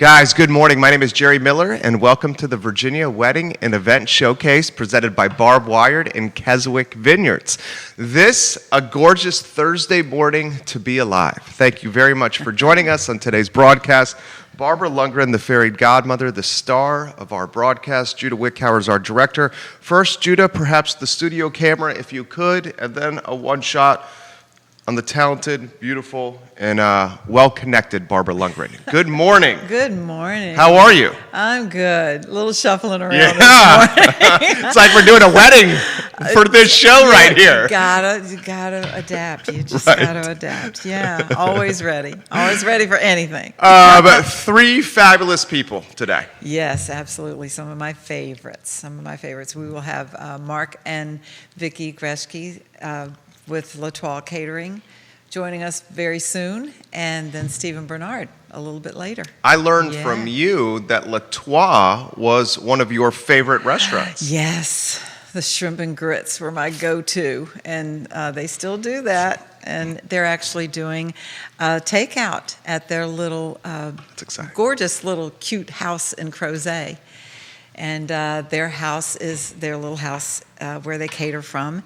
Guys, good morning. My name is Jerry Miller, and welcome to the Virginia Wedding and Event Showcase presented by Barb and Keswick Vineyards. This, a gorgeous Thursday morning to be alive. Thank you very much for joining us on today's broadcast. Barbara Lundgren, the fairy godmother, the star of our broadcast. Judah Wickhauer is our director. First, Judah, perhaps the studio camera, if you could, and then a one-shot on the talented, beautiful, and well-connected Barbara Lundgren. Good morning. Good morning. How are you? I'm good. A little shuffling around Yeah. this morning. It's like we're doing a wedding for this show right here. You gotta adapt. You just Right. gotta adapt. Yeah, always ready. Always ready for anything. But three fabulous people today. Yes, absolutely. Some of my favorites. We will have Mark and Vickie Gresge with Latoya Catering joining us very soon, and then Barnard a little bit later. I learned from you that Latoya was one of your favorite restaurants. Yes, the shrimp and grits were my go-to, and they still do that. And they're actually doing takeout at their little, gorgeous little cute house in Crozet. And their little house where they cater from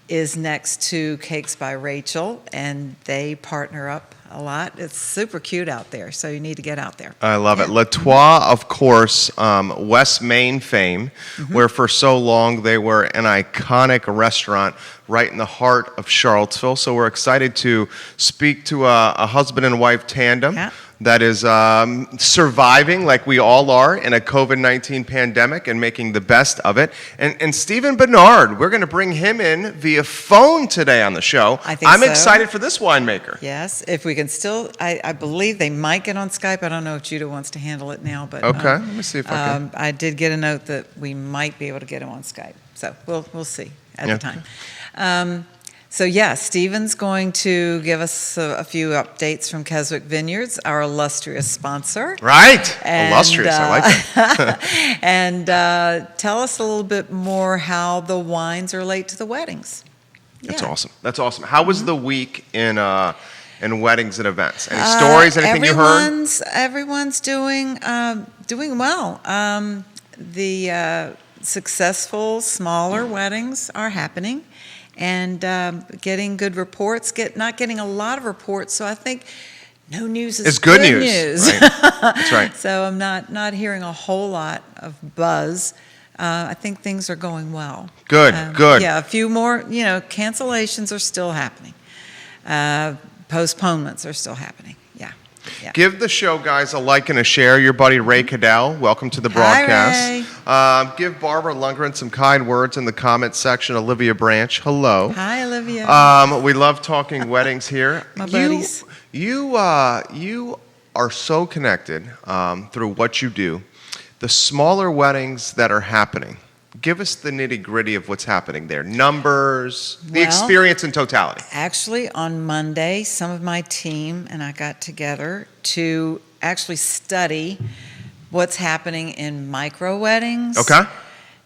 is next to Cakes by Rachel, and they partner up a lot. It's super cute out there, so you need to get out there. I love it. Latoya, of course, West Main fame, where for so long they were an iconic restaurant right in the heart of Charlottesville. So we're excited to speak to a husband and wife tandem that is surviving, like we all are, in a COVID-19 pandemic and making the best of it. And Barnard, we're going to bring him in via phone today on the show. I'm excited for this winemaker. Yes, if we can still, I believe they might get on Skype. I don't know if Judah wants to handle it now, but okay, let me see if I can. I did get a note that we might be able to get him on Skype, so we'll see at the time. Stephen's going to give us a few updates from Keswick Vineyards, our illustrious sponsor. Right, illustrious, I like that. And tell us a little bit more how the wines relate to the weddings. That's awesome. How was the week in weddings and events? Any stories, anything you heard? Everyone's doing well. The successful smaller weddings are happening. And getting good reports, not getting a lot of reports, so I think no news is good news. Right. That's right. So I'm not hearing a whole lot of buzz. I think things are going well. Good. Yeah, a few more, cancellations are still happening. Postponements are still happening. Yeah. Give the show guys a like and a share. Your buddy Ray Cadell, welcome to the broadcast. Hi, Ray. Give Barbara Lundgren some kind words in the comment section. Olivia Branch, hello. Hi, Olivia. We love talking weddings here. My buddies. You are so connected through what you do. The smaller weddings that are happening, give us the nitty-gritty of what's happening there. Numbers, the experience in totality. Actually, on Monday, some of my team and I got together to actually study what's happening in micro weddings. Okay.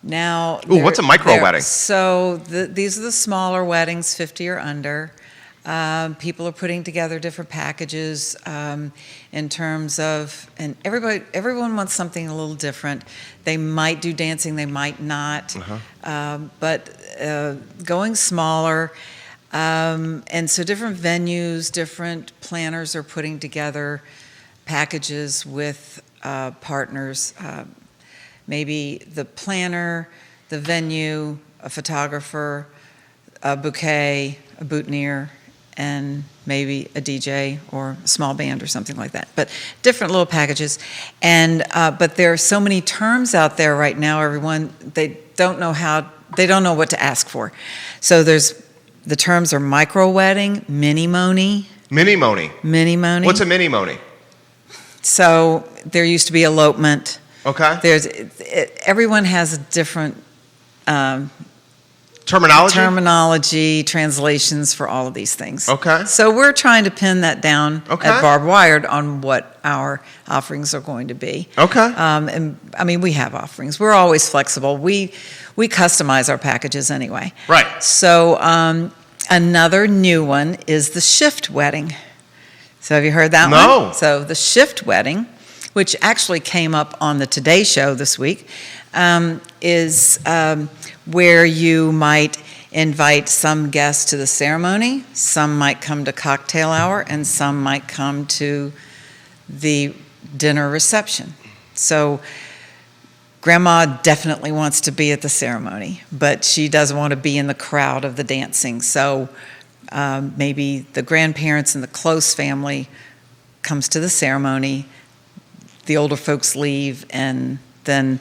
Now, what's a micro wedding? So these are the smaller weddings, 50 or under. People are putting together different packages in terms of, and everyone wants something a little different. They might do dancing, they might not, but going smaller. And so different venues, different planners are putting together packages with partners. Maybe the planner, the venue, a photographer, a bouquet, a boutonniere, and maybe a DJ or a small band or something like that. But different little packages. And but there are so many terms out there right now, everyone, they don't know what to ask for. So the terms are micro wedding, mini moni. Mini moni. Mini moni. What's a mini moni? So there used to be elopement. Okay. Everyone has a different terminology, translations for all of these things. Okay. So we're trying to pin that down at Barb on what our offerings are going to be. Okay. And I mean, we have offerings. We're always flexible. We customize our packages anyway. Right. So another new one is the shift wedding. So have you heard that one? No. So the shift wedding which actually came up on the Today Show this week, is where you might invite some guests to the ceremony, some might come to cocktail hour, and some might come to the dinner reception. So Grandma definitely wants to be at the ceremony, but she doesn't want to be in the crowd of the dancing. So maybe the grandparents and the close family comes to the ceremony, the older folks leave, and then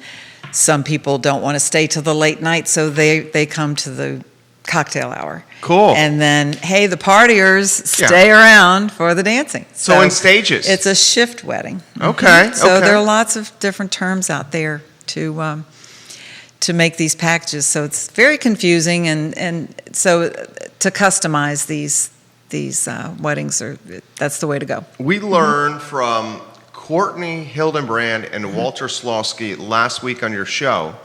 some people don't want to stay till the late night, so they come to the cocktail hour. Cool. And then, hey, the partiers stay around for the dancing. So in stages. It's a shift wedding. Okay. So there are lots of different terms out there to make these packages. So it's very confusing, and so to customize these weddings, that's the way to go. We learned from Courtney Hildenbrand and Walter Slawski last week on your show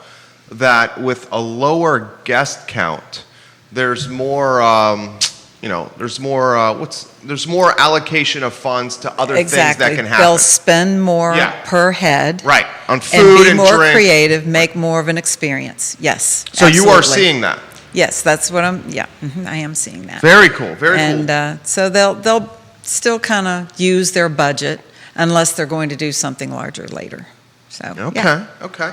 that with a lower guest count, there's more, there's more allocation of funds to other things that can happen. They'll spend more per head. Right, on food and and be more drink. Creative, make more of an experience. Yes. So absolutely. you are seeing that. Yes, that's what I am seeing that. Very cool, very cool. And so they'll still kind of use their budget unless they're going to do something larger later. So, okay.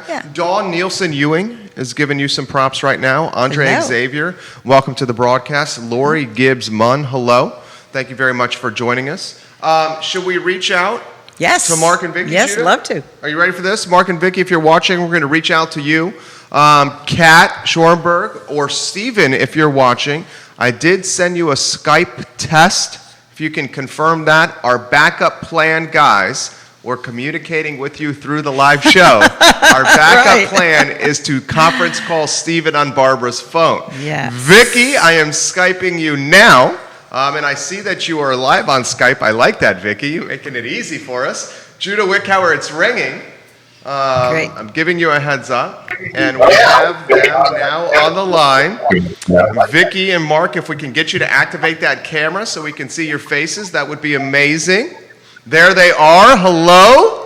Yeah. Dawn Nielsen Ewing is giving you some props right now. Andre Hello. Xavier, welcome to the broadcast. Lori Gibbs Munn, hello. Thank you very much for joining us. Should we reach out to Mark and Vickie? Yes, Judah? love to. Are you ready for this? Mark and Vickie, if you're watching, we're going to reach out to you. Kat Schoenberg or Steven, if you're watching. I did send you a Skype test. If you can confirm that, our backup plan guys, we're communicating with you through the live show. Our backup plan is to conference call Steven on Barbara's phone. Yes. Vickie, I am Skyping you now, and I see that you are live on Skype. I like that, Vickie. You're making it easy for us. Judah Wickhauer, it's ringing. Great. I'm giving you a heads up, and we have them now on the line. Vickie and Mark, if we can get you to activate that camera so we can see your faces, that would be amazing. There they are. Hello.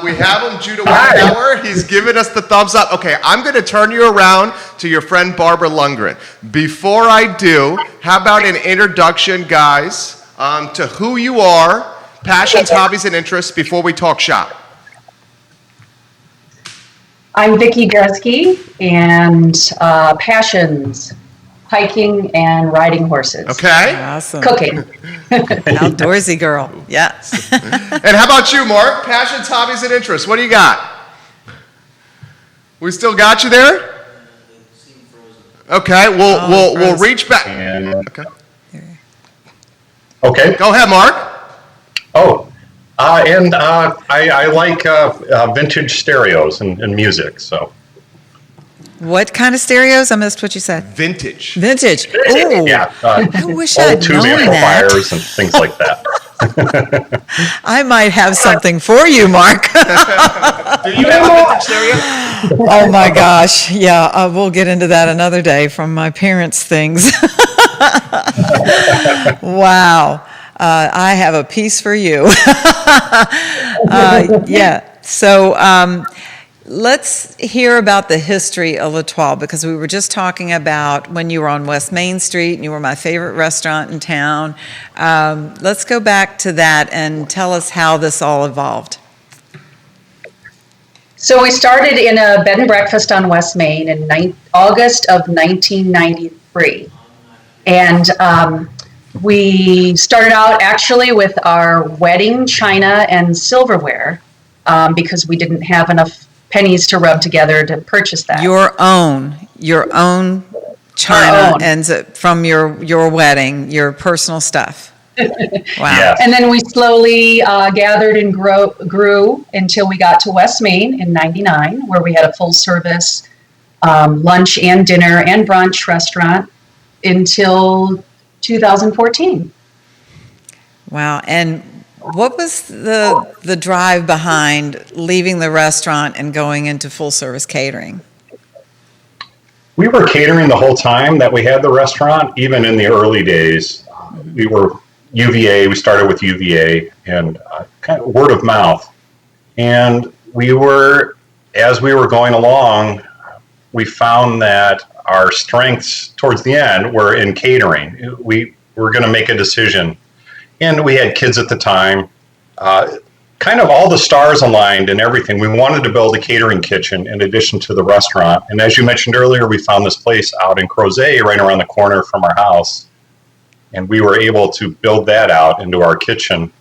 We have him, Judah Wickhauer. He's giving us the thumbs up. Okay, I'm going to turn you around to your friend Barbara Lundgren. Before I do, how about an introduction, guys, to who you are, passions, hobbies, and interests before we talk shop? I'm Vickie Gresge, and passions, hiking and riding horses. Okay. Awesome. Cooking. Outdoorsy girl. Yes. And how about you, Mark? Passions, hobbies, and interests. What do you got? We still got you there? Okay, we'll reach back. Okay. Go ahead, Mark. I like vintage stereos and music, so. What kind of stereos? I missed what you said. Vintage. Vintage. Ooh. Yeah. I wish I'd old tube known that. amplifiers and things like that. I might have something for you, Mark. Do you have a vintage stereo? Oh my gosh. Yeah, we'll get into that another day from my parents' things. Wow. I have a piece for you. So let's hear about the history of Latoya, because we were just talking about when you were on West Main Street and you were my favorite restaurant in town. Let's go back to that and tell us how this all evolved. So we started in a bed and breakfast on West Main in August of 1993. And we started out actually with our wedding china and silverware because we didn't have enough pennies to rub together to purchase that. Your own china and from your wedding, your personal stuff. Wow. Yes. And then we slowly gathered and grew until we got to West Main in 99, where we had a full service lunch and dinner and brunch restaurant until 2014. Wow. And what was the drive behind leaving the restaurant and going into full service catering? We were catering the whole time that we had the restaurant, even in the early days. We were UVA, we started with UVA, and kind of word of mouth And as we were going along, we found that our strengths towards the end were in catering. We were going to make a decision, and we had kids at the time. Kind of all the stars aligned and everything. We wanted to build a catering kitchen in addition to the restaurant. And as you mentioned earlier, we found this place out in Crozet, right around the corner from our house. And we were able to build that out into our kitchen.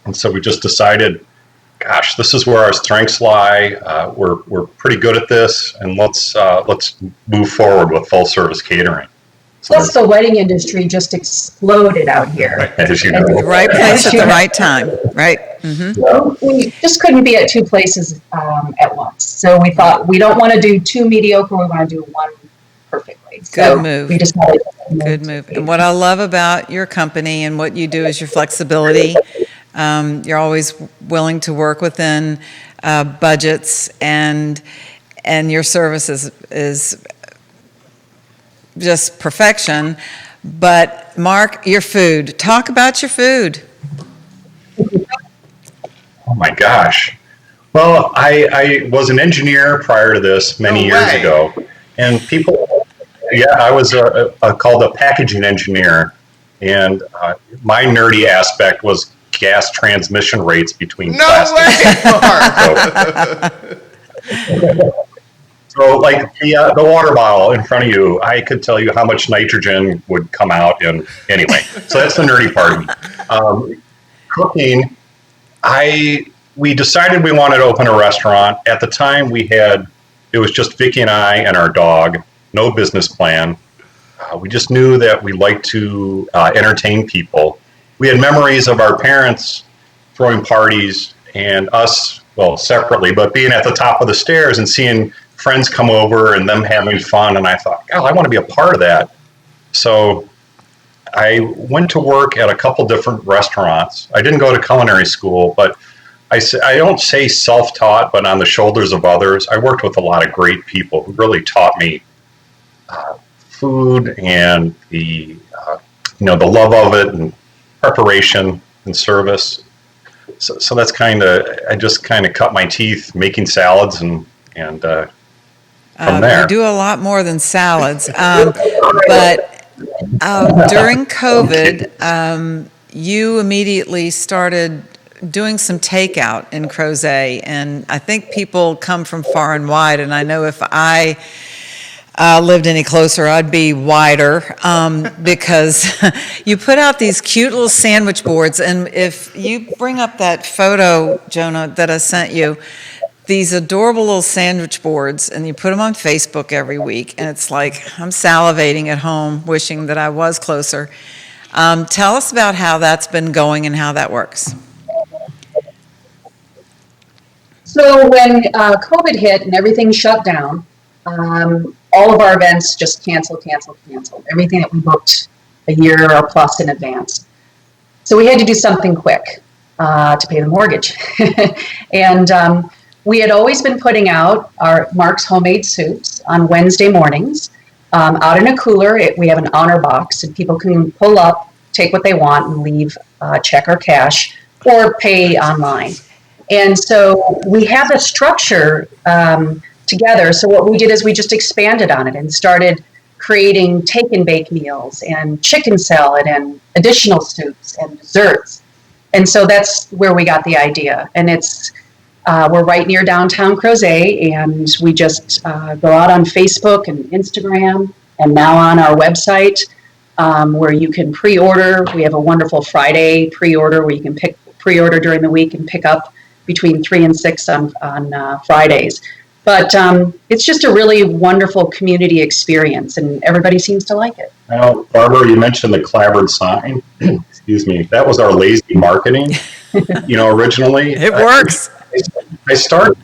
And so we just decided, gosh, this is where our strengths lie. We're pretty good at this, and let's move forward with full service catering. Plus, the wedding industry just exploded out here. As you know. The right place at the right time, right? Mm-hmm. So we just couldn't be at two places at once. So we thought, we don't want to do two mediocre, we want to do one perfectly. Good move. We decided Good move. And what I love about your company and what you do is your flexibility. You're always willing to work within budgets, and your service is just perfection. But Mark, your food. Talk about your food. Oh my gosh. Well, I was an engineer prior to this many years ago, and I was called a packaging engineer, and my nerdy aspect was gas transmission rates between plastics. So like the water bottle in front of you, I could tell you how much nitrogen would come out in. Anyway, so that's the nerdy part of me. Cooking, we decided we wanted to open a restaurant. At the time, it was just Vickie and I and our dog, no business plan. We just knew that we liked to entertain people. We had memories of our parents throwing parties and us, well, separately, but being at the top of the stairs and seeing friends come over and them having fun. And I thought, God, I want to be a part of that. So I went to work at a couple different restaurants. I didn't go to culinary school, but I don't say self-taught, but on the shoulders of others. I worked with a lot of great people who really taught me food and the love of it and preparation and service. So that's I just kind of cut my teeth making salads and from there. You do a lot more than salads, but during COVID, you immediately started doing some takeout in Crozet, and I think people come from far and wide, and I know if I lived any closer, I'd be wider, because you put out these cute little sandwich boards, and if you bring up that photo, Jonah, that I sent you, these adorable little sandwich boards, and you put them on Facebook every week, and it's like I'm salivating at home, wishing that I was closer. Tell us about how that's been going and how that works. So when COVID hit and everything shut down, all of our events just canceled. Everything that we booked a year or plus in advance. So we had to do something quick to pay the mortgage. And we had always been putting out our Mark's Homemade Soups on Wednesday mornings out in a cooler. We have an honor box, and people can pull up, take what they want, and leave check or cash, or pay online. And so we have a structure together. So what we did is we just expanded on it and started creating take and bake meals and chicken salad and additional soups and desserts. And so that's where we got the idea. And we're right near downtown Crozet, and we just go out on Facebook and Instagram, and now on our website, where you can pre-order. We have a wonderful Friday pre-order where you can pre-order during the week and pick up between 3 and 6 on Fridays. But it's just a really wonderful community experience, and everybody seems to like it. Now, Barbara, you mentioned the clapboard sign. Excuse me. That was our lazy marketing, originally. It works. I started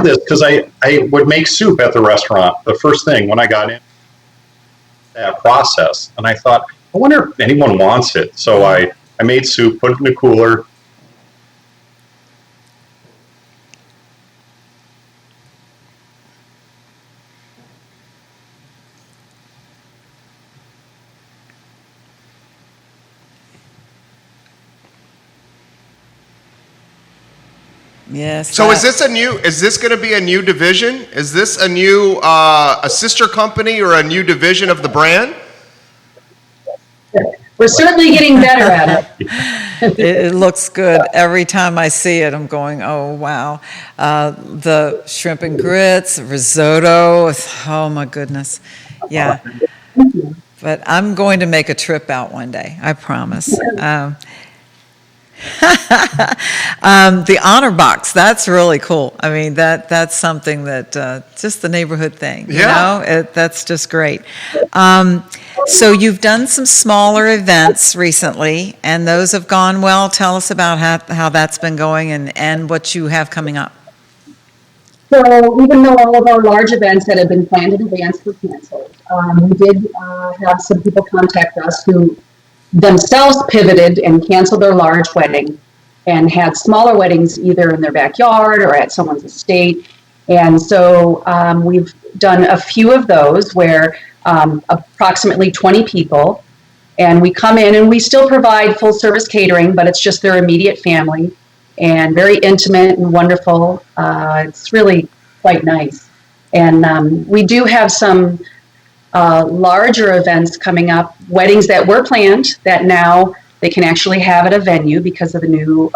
this because I would make soup at the restaurant the first thing when I got in that process. And I thought, I wonder if anyone wants it. So I made soup, put it in the cooler. Yes. So is this going to be a new division? Is this a new, a sister company or a new division of the brand? We're certainly getting better at it. It looks good. Every time I see it, I'm going, oh, wow. The shrimp and grits, risotto, oh my goodness. Yeah. But I'm going to make a trip out one day, I promise. The honor box, that's really cool. I mean, that's something that, just the neighborhood thing, you know? That's just great. So you've done some smaller events recently, and those have gone well. Tell us about how that's been going and what you have coming up. So even though all of our large events that had been planned in advance were canceled, we did have some people contact us who themselves pivoted and canceled their large wedding and had smaller weddings either in their backyard or at someone's estate. And so we've done a few of those where approximately 20 people, and we come in and we still provide full service catering, but it's just their immediate family and very intimate and wonderful. It's really quite nice. And we do have some larger events coming up, weddings that were planned that now they can actually have at a venue because of the new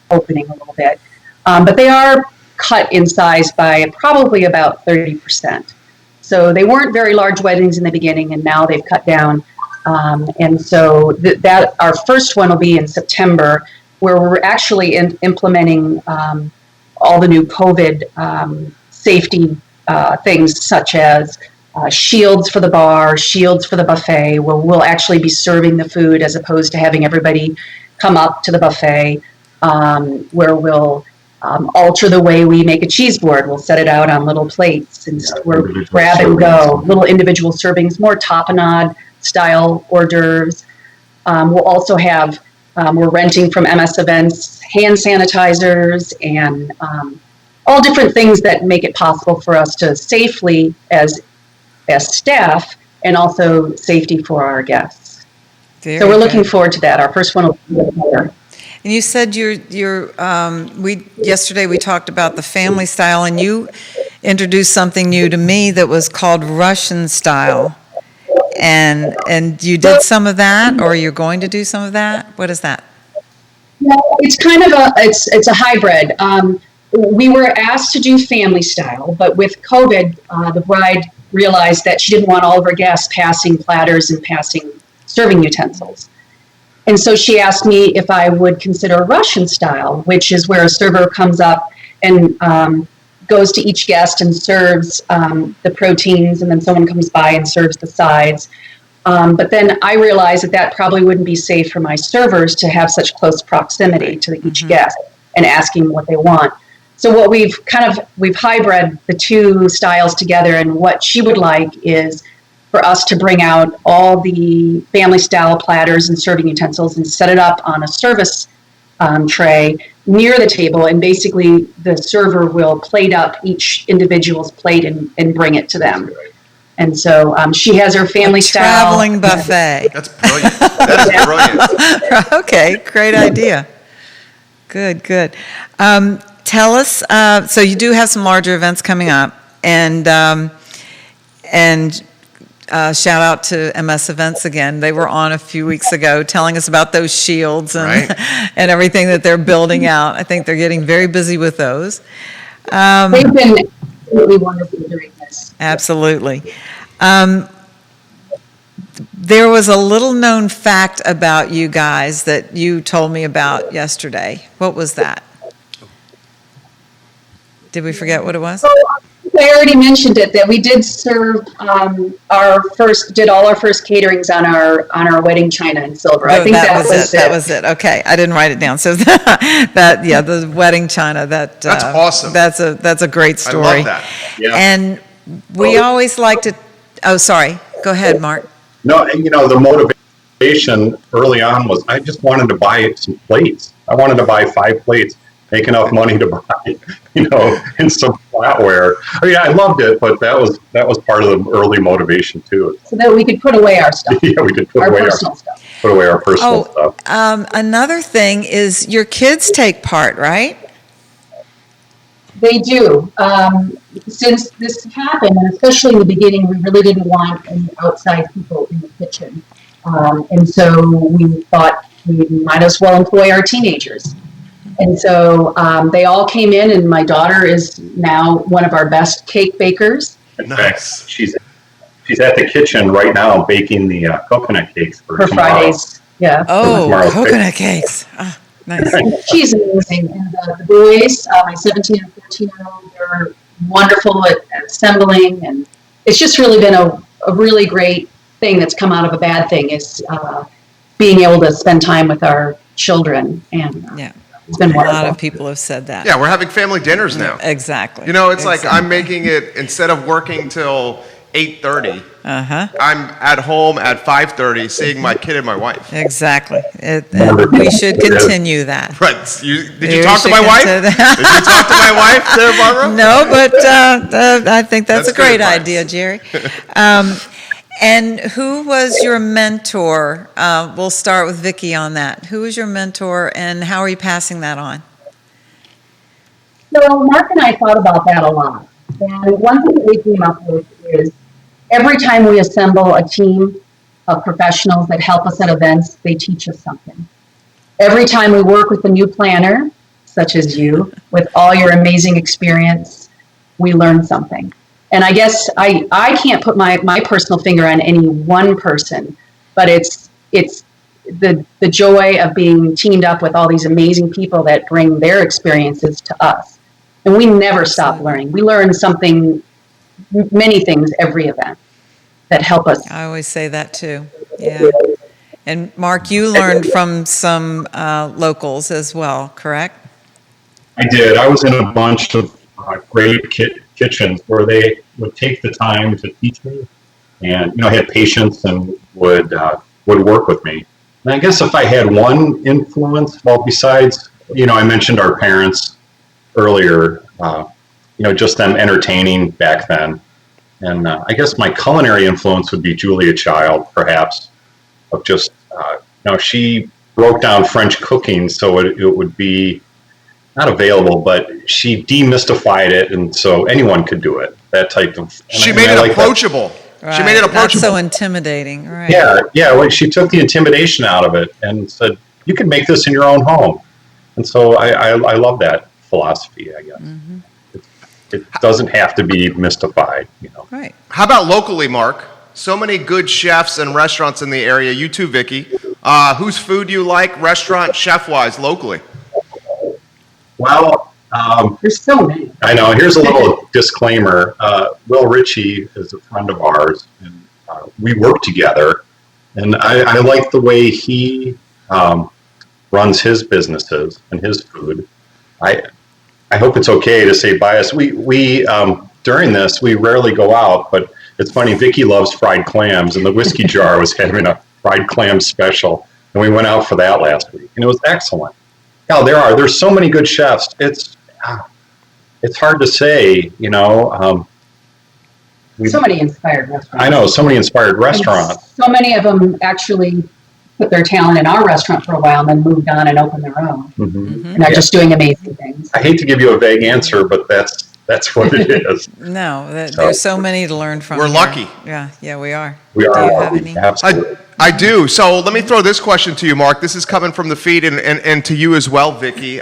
opening a little bit. But they are cut in size by probably about 30%. So they weren't very large weddings in the beginning, and now they've cut down. And so that our first one will be in September, where we're actually implementing all the new COVID safety things, such as shields for the bar, shields for the buffet, where we'll actually be serving the food as opposed to having everybody come up to the buffet, where we'll alter the way we make a cheese board. We'll set it out on little plates and we're grab and go, little individual servings, more tapenade style hors d'oeuvres. We'll also have, we're renting from MS Events, hand sanitizers and all different things that make it possible for us to safely as staff and also safety for our guests. So we're looking forward to that. Our first one will be better. And you said yesterday we talked about the family style, and you introduced something new to me that was called Russian style. And you did some of that, or you're going to do some of that? What is that? Yeah, it's kind of it's a hybrid. We were asked to do family style, but with COVID, the bride realized that she didn't want all of her guests passing platters and passing serving utensils. And so she asked me if I would consider Russian style, which is where a server comes up and goes to each guest and serves the proteins, and then someone comes by and serves the sides. But then I realized that probably wouldn't be safe for my servers to have such close proximity to each guest and asking what they want. So what we've hybrid the two styles together, and what she would like is for us to bring out all the family style platters and serving utensils and set it up on a service tray near the table, and basically the server will plate up each individual's plate and bring it to them. And so she has her family style traveling buffet. That's brilliant. That's brilliant. Okay, great idea. Good. Tell us, so you do have some larger events coming up, and shout out to MS Events again. They were on a few weeks ago telling us about those shields and, and everything that they're building out. I think they're getting very busy with those. They've been absolutely wonderful during this. Absolutely. There was a little known fact about you guys that you told me about yesterday. What was that? Did we forget what it was? I already mentioned it, that we did serve did all our first caterings on our wedding china and silver. I think that was it. That was it. Okay, I didn't write it down. So the wedding china. That's awesome. That's a great story. I love that. Yeah. And we always like to. Oh, sorry. Go ahead, Mark. No, the motivation early on was I just wanted to buy some plates. I wanted to buy 5 plates, make enough money to buy, and some flatware. I mean, I loved it, but that was part of the early motivation too. So that we could put away our stuff. Yeah, we could put away our personal stuff. Another thing is your kids take part, right? They do. Since this happened, and especially in the beginning, we really didn't want any outside people in the kitchen. And so we thought we might as well employ our teenagers. And so they all came in, and my daughter is now one of our best cake bakers. In fact, she's at the kitchen right now baking the coconut cakes for tomorrow. Fridays. Yeah. Oh, coconut cakes. Oh, nice. She's amazing. And the boys, my 17 and 14-year-old, they're wonderful at assembling. And it's just really been a really great thing that's come out of a bad thing is being able to spend time with our children. And Yeah. it's been A wonderful. lot of people have said that. Yeah, we're having family dinners now. Exactly. You know, it's like Exactly. I'm making it, instead of working till 8:30, Uh-huh. I'm at home at 5:30 seeing my kid and my wife. Exactly. We should continue that. Right. Did you We talk to should my wife? consider- Did you talk to my wife there, Barbara? No, but I think that's That's a great good advice. idea, Jerry. And who was your mentor? We'll start with Vickie on that. Who was your mentor, and how are you passing that on? So Mark and I thought about that a lot. And one thing that we came up with is every time we assemble a team of professionals that help us at events, they teach us something. Every time we work with a new planner, such as you, with all your amazing experience, we learn something. And I guess I can't put my personal finger on any one person, but it's the joy of being teamed up with all these amazing people that bring their experiences to us. And we never stop learning. We learn something, many things every event that help us. I always say that too. Yeah. And Mark, you learned from some locals as well, correct? I did. I was in a bunch of great kitchens where they would take the time to teach me, and had patience and would work with me. And I guess if I had one influence, well, besides I mentioned our parents earlier, just them entertaining back then, and I guess my culinary influence would be Julia Child, perhaps, of just she broke down French cooking so it would be not available, but she demystified it, and so anyone could do it. That type of. She made it approachable. Right. She made it Not approachable. so intimidating, right? Yeah. Well, she took the intimidation out of it and said, "You can make this in your own home." And so I love that philosophy. I guess it doesn't have to be mystified. Right. How about locally, Mark? So many good chefs and restaurants in the area. You too, Vickie. Whose food you like, restaurant, chef-wise, locally? Well, There's so many. I know. Here's a little disclaimer. Will Ritchie is a friend of ours, and we work together. And I like the way he runs his businesses and his food. I hope it's okay to say bias. We during this, we rarely go out, but it's funny. Vickie loves fried clams, and the Whiskey Jar was having a fried clam special, and we went out for that last week, and it was excellent. Yeah, there's so many good chefs. It's hard to say, So many inspired restaurants. I know, so many inspired restaurants. And so many of them actually put their talent in our restaurant for a while and then moved on and opened their own. And are just doing amazing things. I hate to give you a vague answer, but that's what it is. No, there's so many to learn from. We're here. lucky. Yeah, we are. We are Do you have any? absolutely. I do. So let me throw this question to you, Mark. This is coming from the feed and to you as well, Vickie.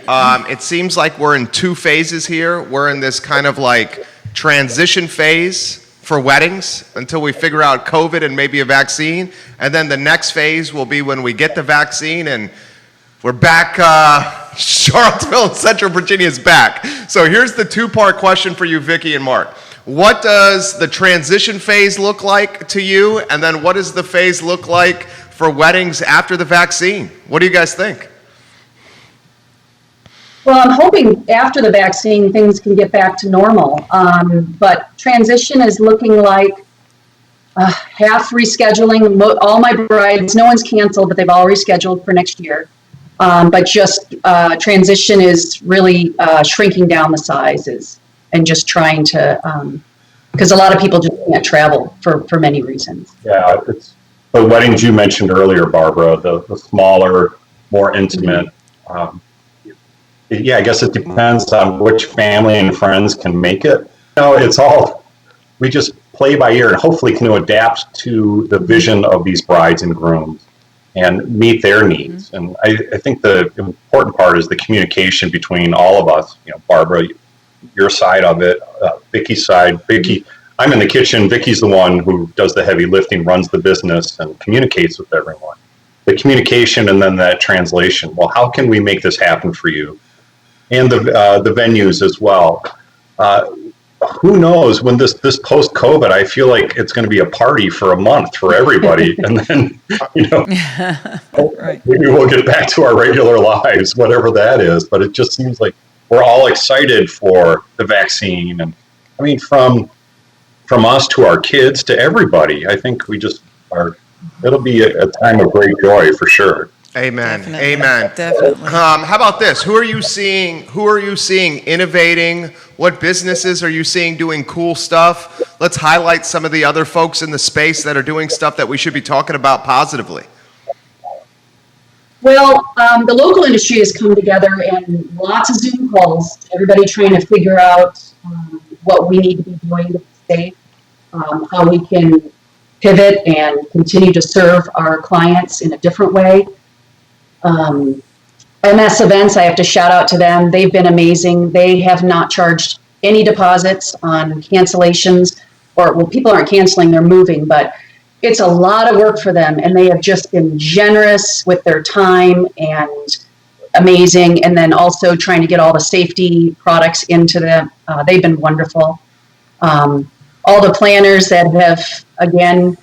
It seems like we're in two phases here. We're in this kind of like transition phase for weddings until we figure out COVID and maybe a vaccine. And then the next phase will be when we get the vaccine and we're back. Charlottesville and Central Virginia is back. So here's the two-part question for you, Vickie and Mark. What does the transition phase look like to you? And then what does the phase look like for weddings after the vaccine? What do you guys think? Well, I'm hoping after the vaccine, things can get back to normal. But transition is looking like half rescheduling. All my brides, no one's canceled, but they've all rescheduled for next year. But just transition is really shrinking down the sizes and just trying to, because a lot of people just can't travel for many reasons. Yeah, it's the weddings you mentioned earlier, Barbara, the smaller, more intimate. I guess it depends on which family and friends can make it. It's all, we just play by ear and hopefully can adapt to the vision of these brides and grooms and meet their needs. And I think the important part is the communication between all of us. Barbara, your side of it, Vickie's side. Vickie, I'm in the kitchen. Vickie's the one who does the heavy lifting, runs the business, and communicates with everyone. The communication and then that translation. Well, how can we make this happen for you? And the venues as well. Who knows, when this post-COVID, I feel like it's going to be a party for a month for everybody. And then, Right. maybe we'll get back to our regular lives, whatever that is. But it just seems like we're all excited for the vaccine. And I mean, from us to our kids to everybody, I think we just are, it'll be a time of great joy for sure. Amen. Definitely. Amen. Definitely. How about this? Who are you seeing innovating? What businesses are you seeing doing cool stuff? Let's highlight some of the other folks in the space that are doing stuff that we should be talking about positively. Well, the local industry has come together and lots of Zoom calls, everybody trying to figure out what we need to be doing to be safe, how we can pivot and continue to serve our clients in a different way. MS Events, I have to shout out to them. They've been amazing. They have not charged any deposits on cancellations, people aren't canceling, they're moving, but it's a lot of work for them, and they have just been generous with their time and amazing, and then also trying to get all the safety products into them. They've been wonderful. All the planners that have, again,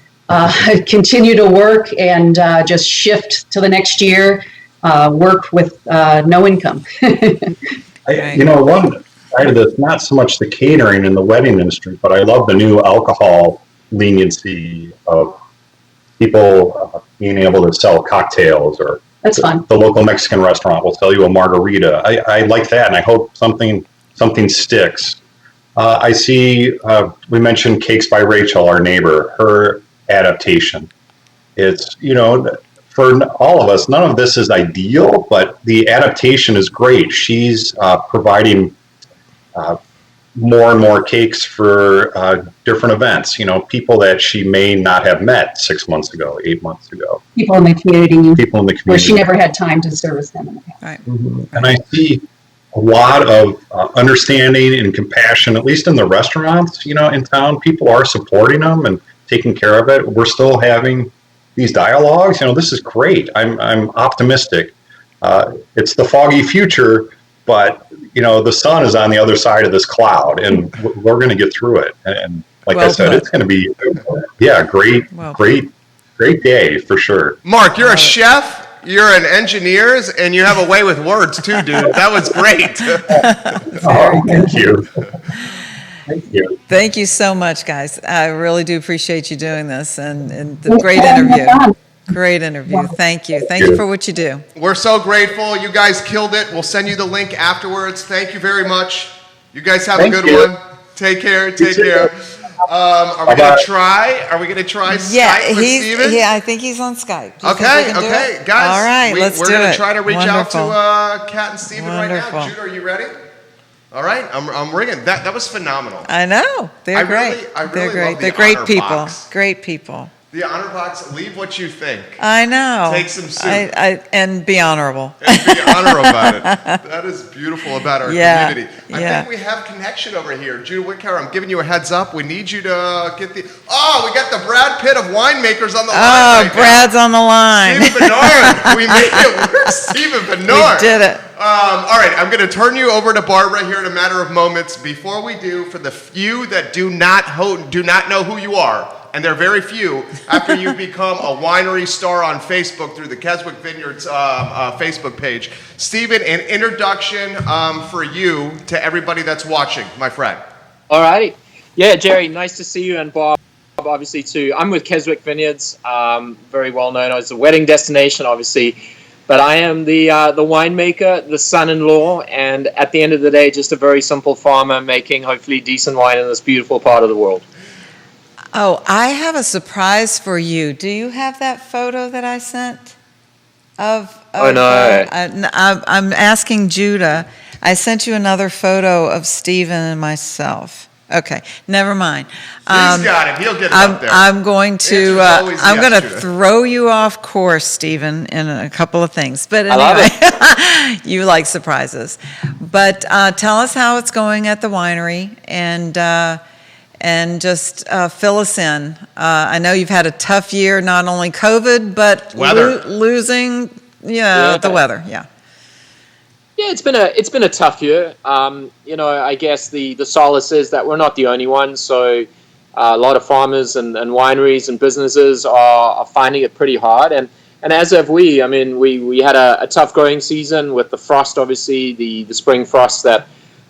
continue to work and just shift to the next year, work with no income. One side of this, not so much the catering in the wedding industry, but I love the new alcohol leniency of people being able to sell cocktails, or That's fun. the local Mexican restaurant will sell you a margarita. I like that, and I hope something sticks. I see, we mentioned Cakes by Rachel, our neighbor, her adaptation. It's, for all of us, none of this is ideal, but the adaptation is great. She's providing more and more cakes for different events, people that she may not have met 6 months ago, 8 months ago. People in the community. Where she Community. never had time to service them in the past. Right. Mm-hmm. And I see a lot of understanding and compassion, at least in the restaurants, in town. People are supporting them and taking care of it. We're still having these dialogues. This is great. I'm optimistic. It's the foggy future, but the sun is on the other side of this cloud, and we're going to get through it. And like I said, it's going to be, great day for sure. Mark, you're a chef, you're an engineer, and you have a way with words too, dude. That was great. Thank you. Thank you. Thank you so much, guys. I really do appreciate you doing this, and the great interview. Great interview. Thank you. Thank you for what you do. We're so grateful. You guys killed it. We'll send you the link afterwards. Thank you very much. You guys have a good one. Take care. Take care. Are we going to try? Skype with Steven? Yeah, I think he's on Skype. Okay, guys. All right, let's do it. We're going to try to reach Wonderful. out to Kat and Steven Wonderful. right now. Jude, are you ready? All right, I'm ringing. That was phenomenal. I know. They're great. I really They're great. love the They're great honor people. box. Great people. The honor box, leave what you think. I know. Take some soup. And be honorable. And be honorable about it. That is beautiful about our community. I yeah. think we have connection over here. Jude Whitcar, I'm giving you a heads up. We need you to get the... Oh, we got the Brad Pitt of winemakers on the line right Brad's on the line. Stephen Barnard. We made it work. Stephen Barnard. We did it. All right, I'm going to turn you over to Barbara here in a matter of moments. Before we do, for the few that do not know who you are, and they're very few, after you become a winery star on Facebook through the Keswick Vineyards Facebook page, Stephen, an introduction for you to everybody that's watching, my friend. All righty. Yeah, Jerry, nice to see you, and Bob, obviously, too. I'm with Keswick Vineyards, very well known as a wedding destination, obviously. But I am the winemaker, the son-in-law, and at the end of the day, just a very simple farmer making hopefully decent wine in this beautiful part of the world. Oh, I have a surprise for you. Do you have that photo that I sent? Oh, no. I'm asking Judah. I sent you another photo of Stephen and myself. Okay, never mind. He's got it. He'll get it up there. I'm going to Answer's always I'm yes, going to Judah. throw you off course, Stephen, in a couple of things. But I love anyway, you like surprises. But tell us how it's going at the winery, and just fill us in. I know you've had a tough year, not only COVID, but Weather. losing the weather. Yeah. Yeah, it's been a tough year. I guess the solace is that we're not the only ones. So a lot of farmers and wineries and businesses are finding it pretty hard. And as have we. I mean, we had a tough growing season with the frost, obviously, the spring frost that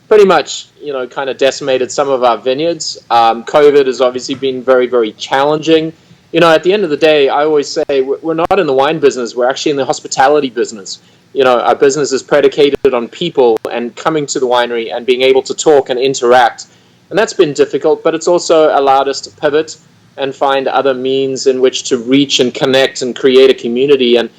pretty much, kind of decimated some of our vineyards. COVID has obviously been very, very challenging. At the end of the day, I always say we're not in the wine business. We're actually in the hospitality business. Our business is predicated on people and coming to the winery and being able to talk and interact. And that's been difficult, but it's also allowed us to pivot and find other means in which to reach and connect and create a community. And,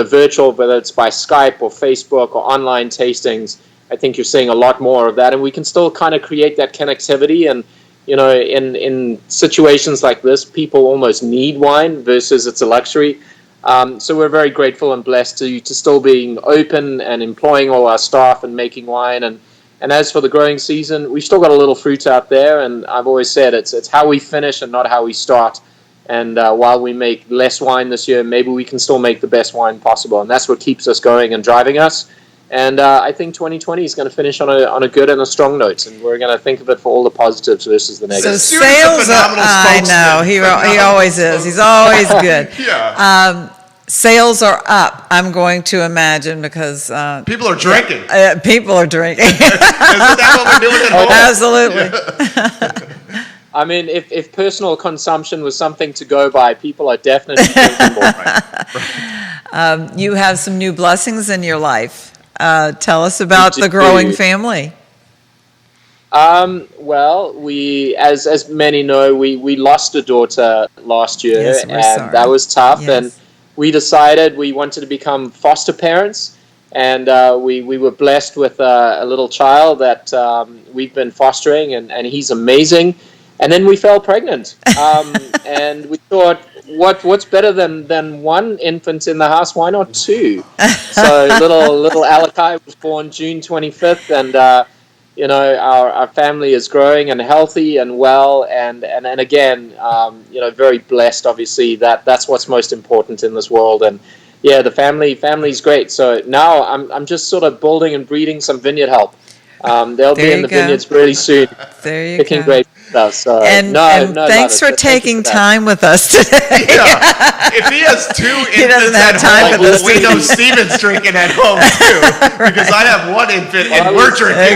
virtual, whether it's by Skype or Facebook or online tastings, I think you're seeing a lot more of that. And we can still kind of create that connectivity. And, in situations like this, people almost need wine versus it's a luxury. So we're very grateful and blessed to still being open and employing all our staff and making wine. And as for the growing season, we've still got a little fruit out there. And I've always said it's how we finish and not how we start. And while we make less wine this year, maybe we can still make the best wine possible. And that's what keeps us going and driving us. And I think 2020 is going to finish on a good and a strong note. And we're going to think of it for all the positives versus the So negatives. sales, I know he always is. He's always good. Yeah. Sales are up, I'm going to imagine, because People are drinking. people are drinking. Isn't that what we're doing at home? Absolutely. I mean, if personal consumption was something to go by, people are definitely drinking more. You have some new blessings in your life. Tell us about We the growing do. family. Well, we, as many know, we lost a daughter last year, Yes, we're and sorry. that was tough. Yes. And we decided we wanted to become foster parents, and we were blessed with a little child that we've been fostering, and he's amazing. And then we fell pregnant, and we thought, what's better than one infant in the house? Why not two? So little Alakai was born June 25th, and our family is growing and healthy and well, and again, very blessed. Obviously, that's what's most important in this world. And yeah, the family's great. So now I'm just sort of building and breeding some vineyard help. They'll be There in you the go. vineyards really soon, There you picking go. great stuff. So And thanks for taking time with us today. Yeah. If he has two He doesn't infants have at time home, for this. we know Steven's drinking at home too. Because I have one infant and we're drinking.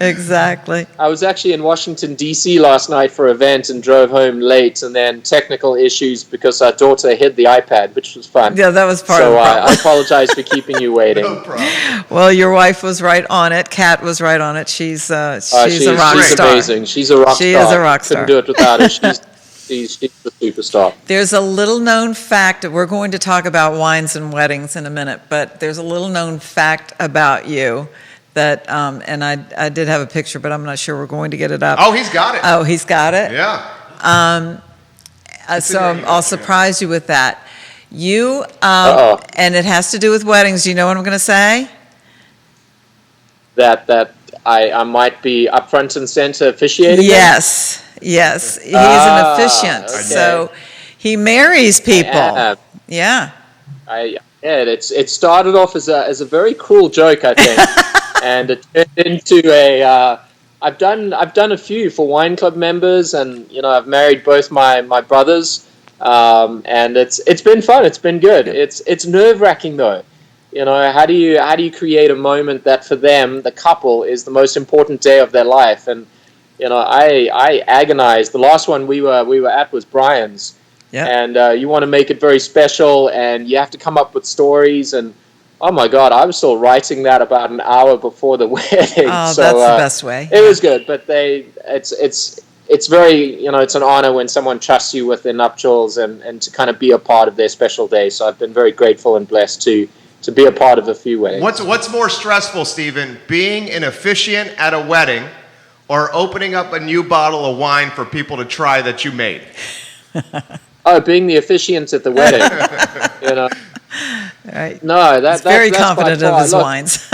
Exactly. I was actually in Washington, D.C. last night for an event and drove home late, and then technical issues because our daughter hid the iPad, which was fun. Yeah, that was part of So the I problem. apologize for keeping you waiting. No problem. Well, your wife was right on it. Kat was right on it. She's a rock she's star. amazing. She's a rock She star. is a rock star. Couldn't do it without her. She's the superstar. There's a little known fact. We're going to talk about wines and weddings in a minute, but there's a little known fact about you that, and I did have a picture, but I'm not sure we're going to get it up. Oh, he's got it. Oh, he's got it? Yeah. So I'll surprise you with that. You, Uh-oh. and it has to do with weddings. Do you know what I'm going to say? That I might be up front and center officiating. Yes. He's an officiant. Okay. So he marries people. Yeah. Yeah. It started off as a very cruel joke, I think, and it turned into a. I've done a few for wine club members, and I've married both my brothers, and it's been fun. It's been good. It's nerve-wracking though. How do you create a moment that for them, the couple, is the most important day of their life? And I agonized. The last one we were at was Brian's. Yeah. And you want to make it very special, and you have to come up with stories. And oh my God, I was still writing that about an hour before the wedding. Oh, so, that's the best way. It was good, but it's it's very, it's an honor when someone trusts you with their nuptials and to kind of be a part of their special day. So I've been very grateful and blessed to be a part of a few weddings. What's more stressful, Stephen, being an officiant at a wedding or opening up a new bottle of wine for people to try that you made? Oh, being the officiant at the wedding. Right. No, He's very confident of his wines.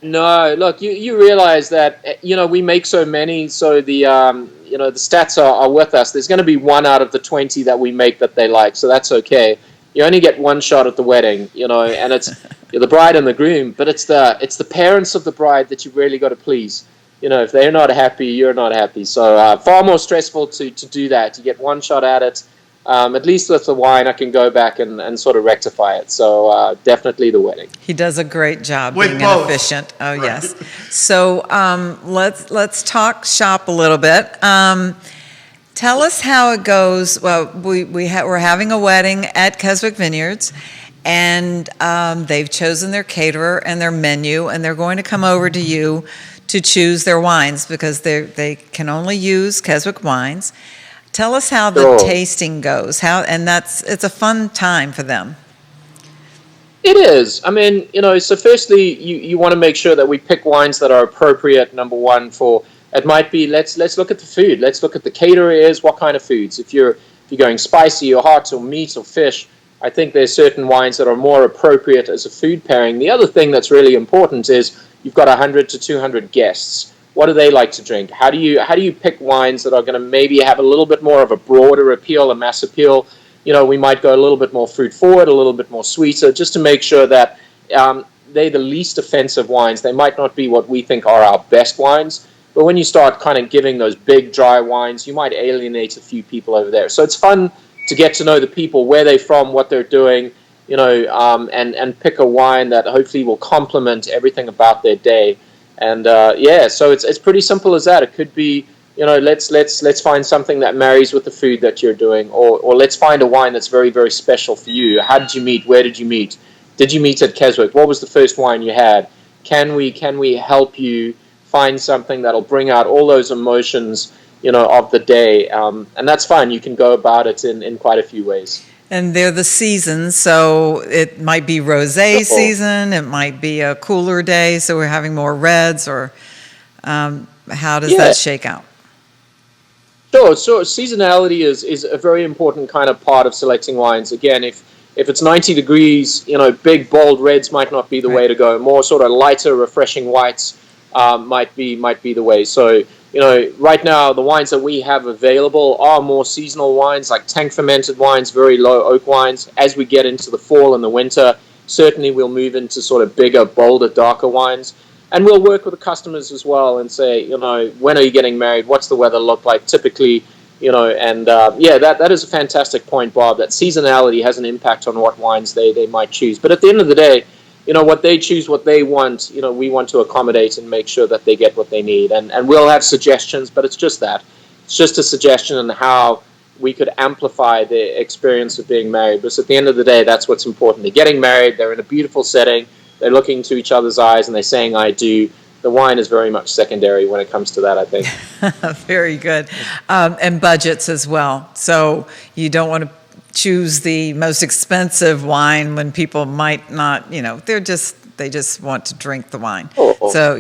No, look, you realize that, we make so many, so the stats are with us. There's going to be 1 out of the 20 that we make that they like, so that's okay. You only get 1 shot at the wedding, and it's the bride and the groom, but it's the parents of the bride that you really got to please. If they're not happy, you're not happy. So far more stressful to do that. You get 1 shot at it. At least with the wine, I can go back and sort of rectify it. So definitely the wedding. He does a great job With being both. an efficient. Oh, Right. yes. So let's talk shop a little bit. Tell us how it goes. Well, we're having a wedding at Keswick Vineyards, and they've chosen their caterer and their menu, and they're going to come over to you to choose their wines because they can only use Keswick wines. Tell us how the Sure. tasting goes. It's a fun time for them. It is. I mean, so firstly, you want to make sure that we pick wines that are appropriate, number one, for, it might be, let's look at the food. Let's look at the caterers, what kind of foods. If you're going spicy or hot or meat or fish, I think there's certain wines that are more appropriate as a food pairing. The other thing that's really important is you've got 100 to 200 guests. What do they like to drink? How do you pick wines that are going to maybe have a little bit more of a broader appeal, a mass appeal? We might go a little bit more fruit forward, a little bit more sweeter, just to make sure that they're the least offensive wines. They might not be what we think are our best wines, but when you start kind of giving those big dry wines, you might alienate a few people over there. So it's fun to get to know the people, where they're from, what they're doing, and pick a wine that hopefully will complement everything about their day. And so it's pretty simple as that. It could be, let's find something that marries with the food that you're doing, or let's find a wine that's very, very special for you. How did you meet? Where did you meet? Did you meet at Keswick? What was the first wine you had? Can we help you find something that'll bring out all those emotions, of the day? And that's fine. You can go about it in quite a few ways. And they're the seasons, so it might be rosé season, it might be a cooler day, so we're having more reds, or how does that shake out? Sure. So seasonality is a very important kind of part of selecting wines. Again, if it's 90 degrees, big, bold reds might not be the way to go. More sort of lighter, refreshing whites might be the way. So, right now, the wines that we have available are more seasonal wines, like tank fermented wines, very low oak wines. As we get into the fall and the winter, certainly we'll move into sort of bigger, bolder, darker wines. And we'll work with the customers as well and say, when are you getting married? What's the weather look like? Typically, that is a fantastic point, Bob, that seasonality has an impact on what wines they might choose. But at the end of the day, what they choose, what they want, we want to accommodate and make sure that they get what they need. And we'll have suggestions, but it's just that. It's just a suggestion on how we could amplify the experience of being married. Because at the end of the day, that's what's important. They're getting married, they're in a beautiful setting, they're looking into each other's eyes, and they're saying, I do. The wine is very much secondary when it comes to that, I think. Very good. And budgets as well. So you don't want to choose the most expensive wine when people might not, they just want to drink the wine. Oh. So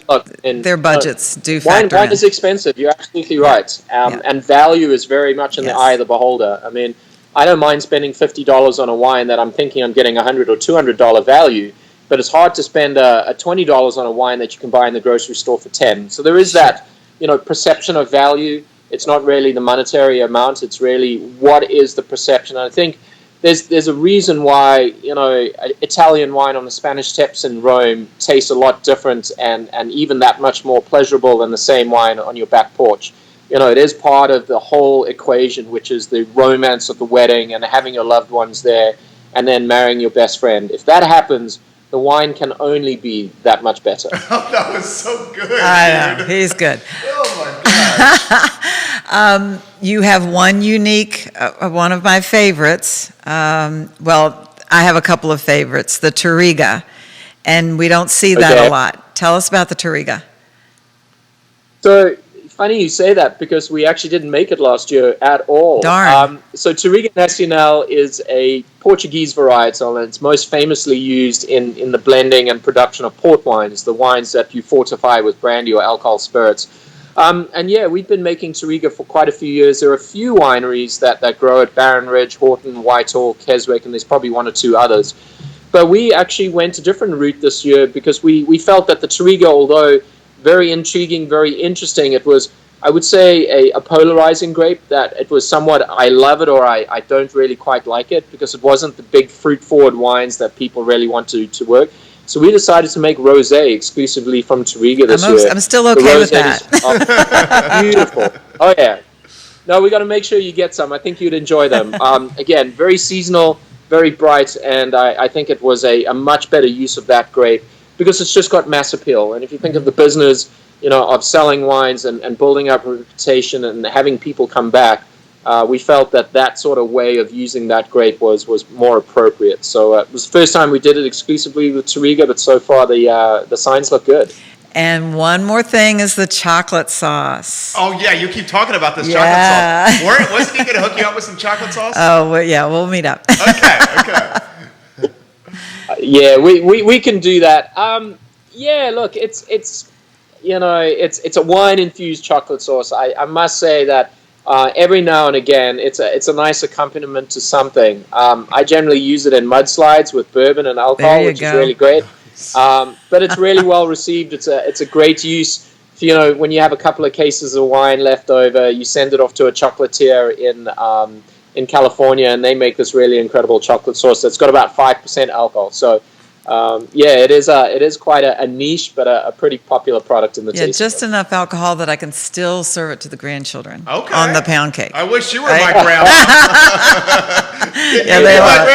look, and, their budgets do factor wine in. is expensive. You're absolutely right. And value is very much in the eye of the beholder. I mean, I don't mind spending $50 on a wine that I'm thinking I'm getting $100 or $200 value, but it's hard to spend a $20 on a wine that you can buy in the grocery store for $10. So there is that, perception of value. It's not really the monetary amount. It's really what is the perception. And I think there's a reason why, Italian wine on the Spanish steps in Rome tastes a lot different and even that much more pleasurable than the same wine on your back porch. It is part of the whole equation, which is the romance of the wedding and having your loved ones there and then marrying your best friend. If that happens, the wine can only be that much better. Oh, that was so good. I know, he's good. Oh my gosh. You have one unique, one of my favorites. Well, I have a couple of favorites, the Touriga, and we don't see that a lot. Tell us about the Touriga. So funny you say that because we actually didn't make it last year at all. Darn. So Touriga Nacional is a Portuguese varietal, and it's most famously used in the blending and production of port wines, the wines that you fortify with brandy or alcohol spirits. And yeah, we've been making Touriga for quite a few years. There are a few wineries that grow at Barnard, Horton, Whitehall, Keswick, and there's probably one or two others. But we actually went a different route this year because we felt that the Touriga, although very intriguing, very interesting, it was, I would say, a polarizing grape, that it was somewhat, I love it or I don't really quite like it, because it wasn't the big fruit-forward wines that people really want to work. So we decided to make rosé exclusively from Touriga this year. I'm still okay with that. Beautiful. Oh, yeah. No, we got to make sure you get some. I think you'd enjoy them. Again, very seasonal, very bright, and I think it was a much better use of that grape because it's just got mass appeal. And if you think of the business, of selling wines and building up a reputation and having people come back, we felt that sort of way of using that grape was more appropriate. So it was the first time we did it exclusively with Touriga, but so far the signs look good. And one more thing is the chocolate sauce. Oh, yeah, you keep talking about this Yeah. chocolate sauce. Wasn't he going to hook you up with some chocolate sauce? Oh, well, yeah, we'll meet up. Okay. Yeah, we can do that. Yeah, look, it's a wine infused chocolate sauce. I must say that every now and again it's a nice accompaniment to something. I generally use it in mudslides with bourbon and alcohol, which is really great. But it's really well received. It's a great use. When you have a couple of cases of wine left over, you send it off to a chocolatier in California, and they make this really incredible chocolate sauce that's got about 5% alcohol. So, it is quite a niche, but a pretty popual product in the taste. Yeah, just enough alcohol that I can still serve it to the grandchildren on the pound cake. I wish you were my grandma. Yeah, they are.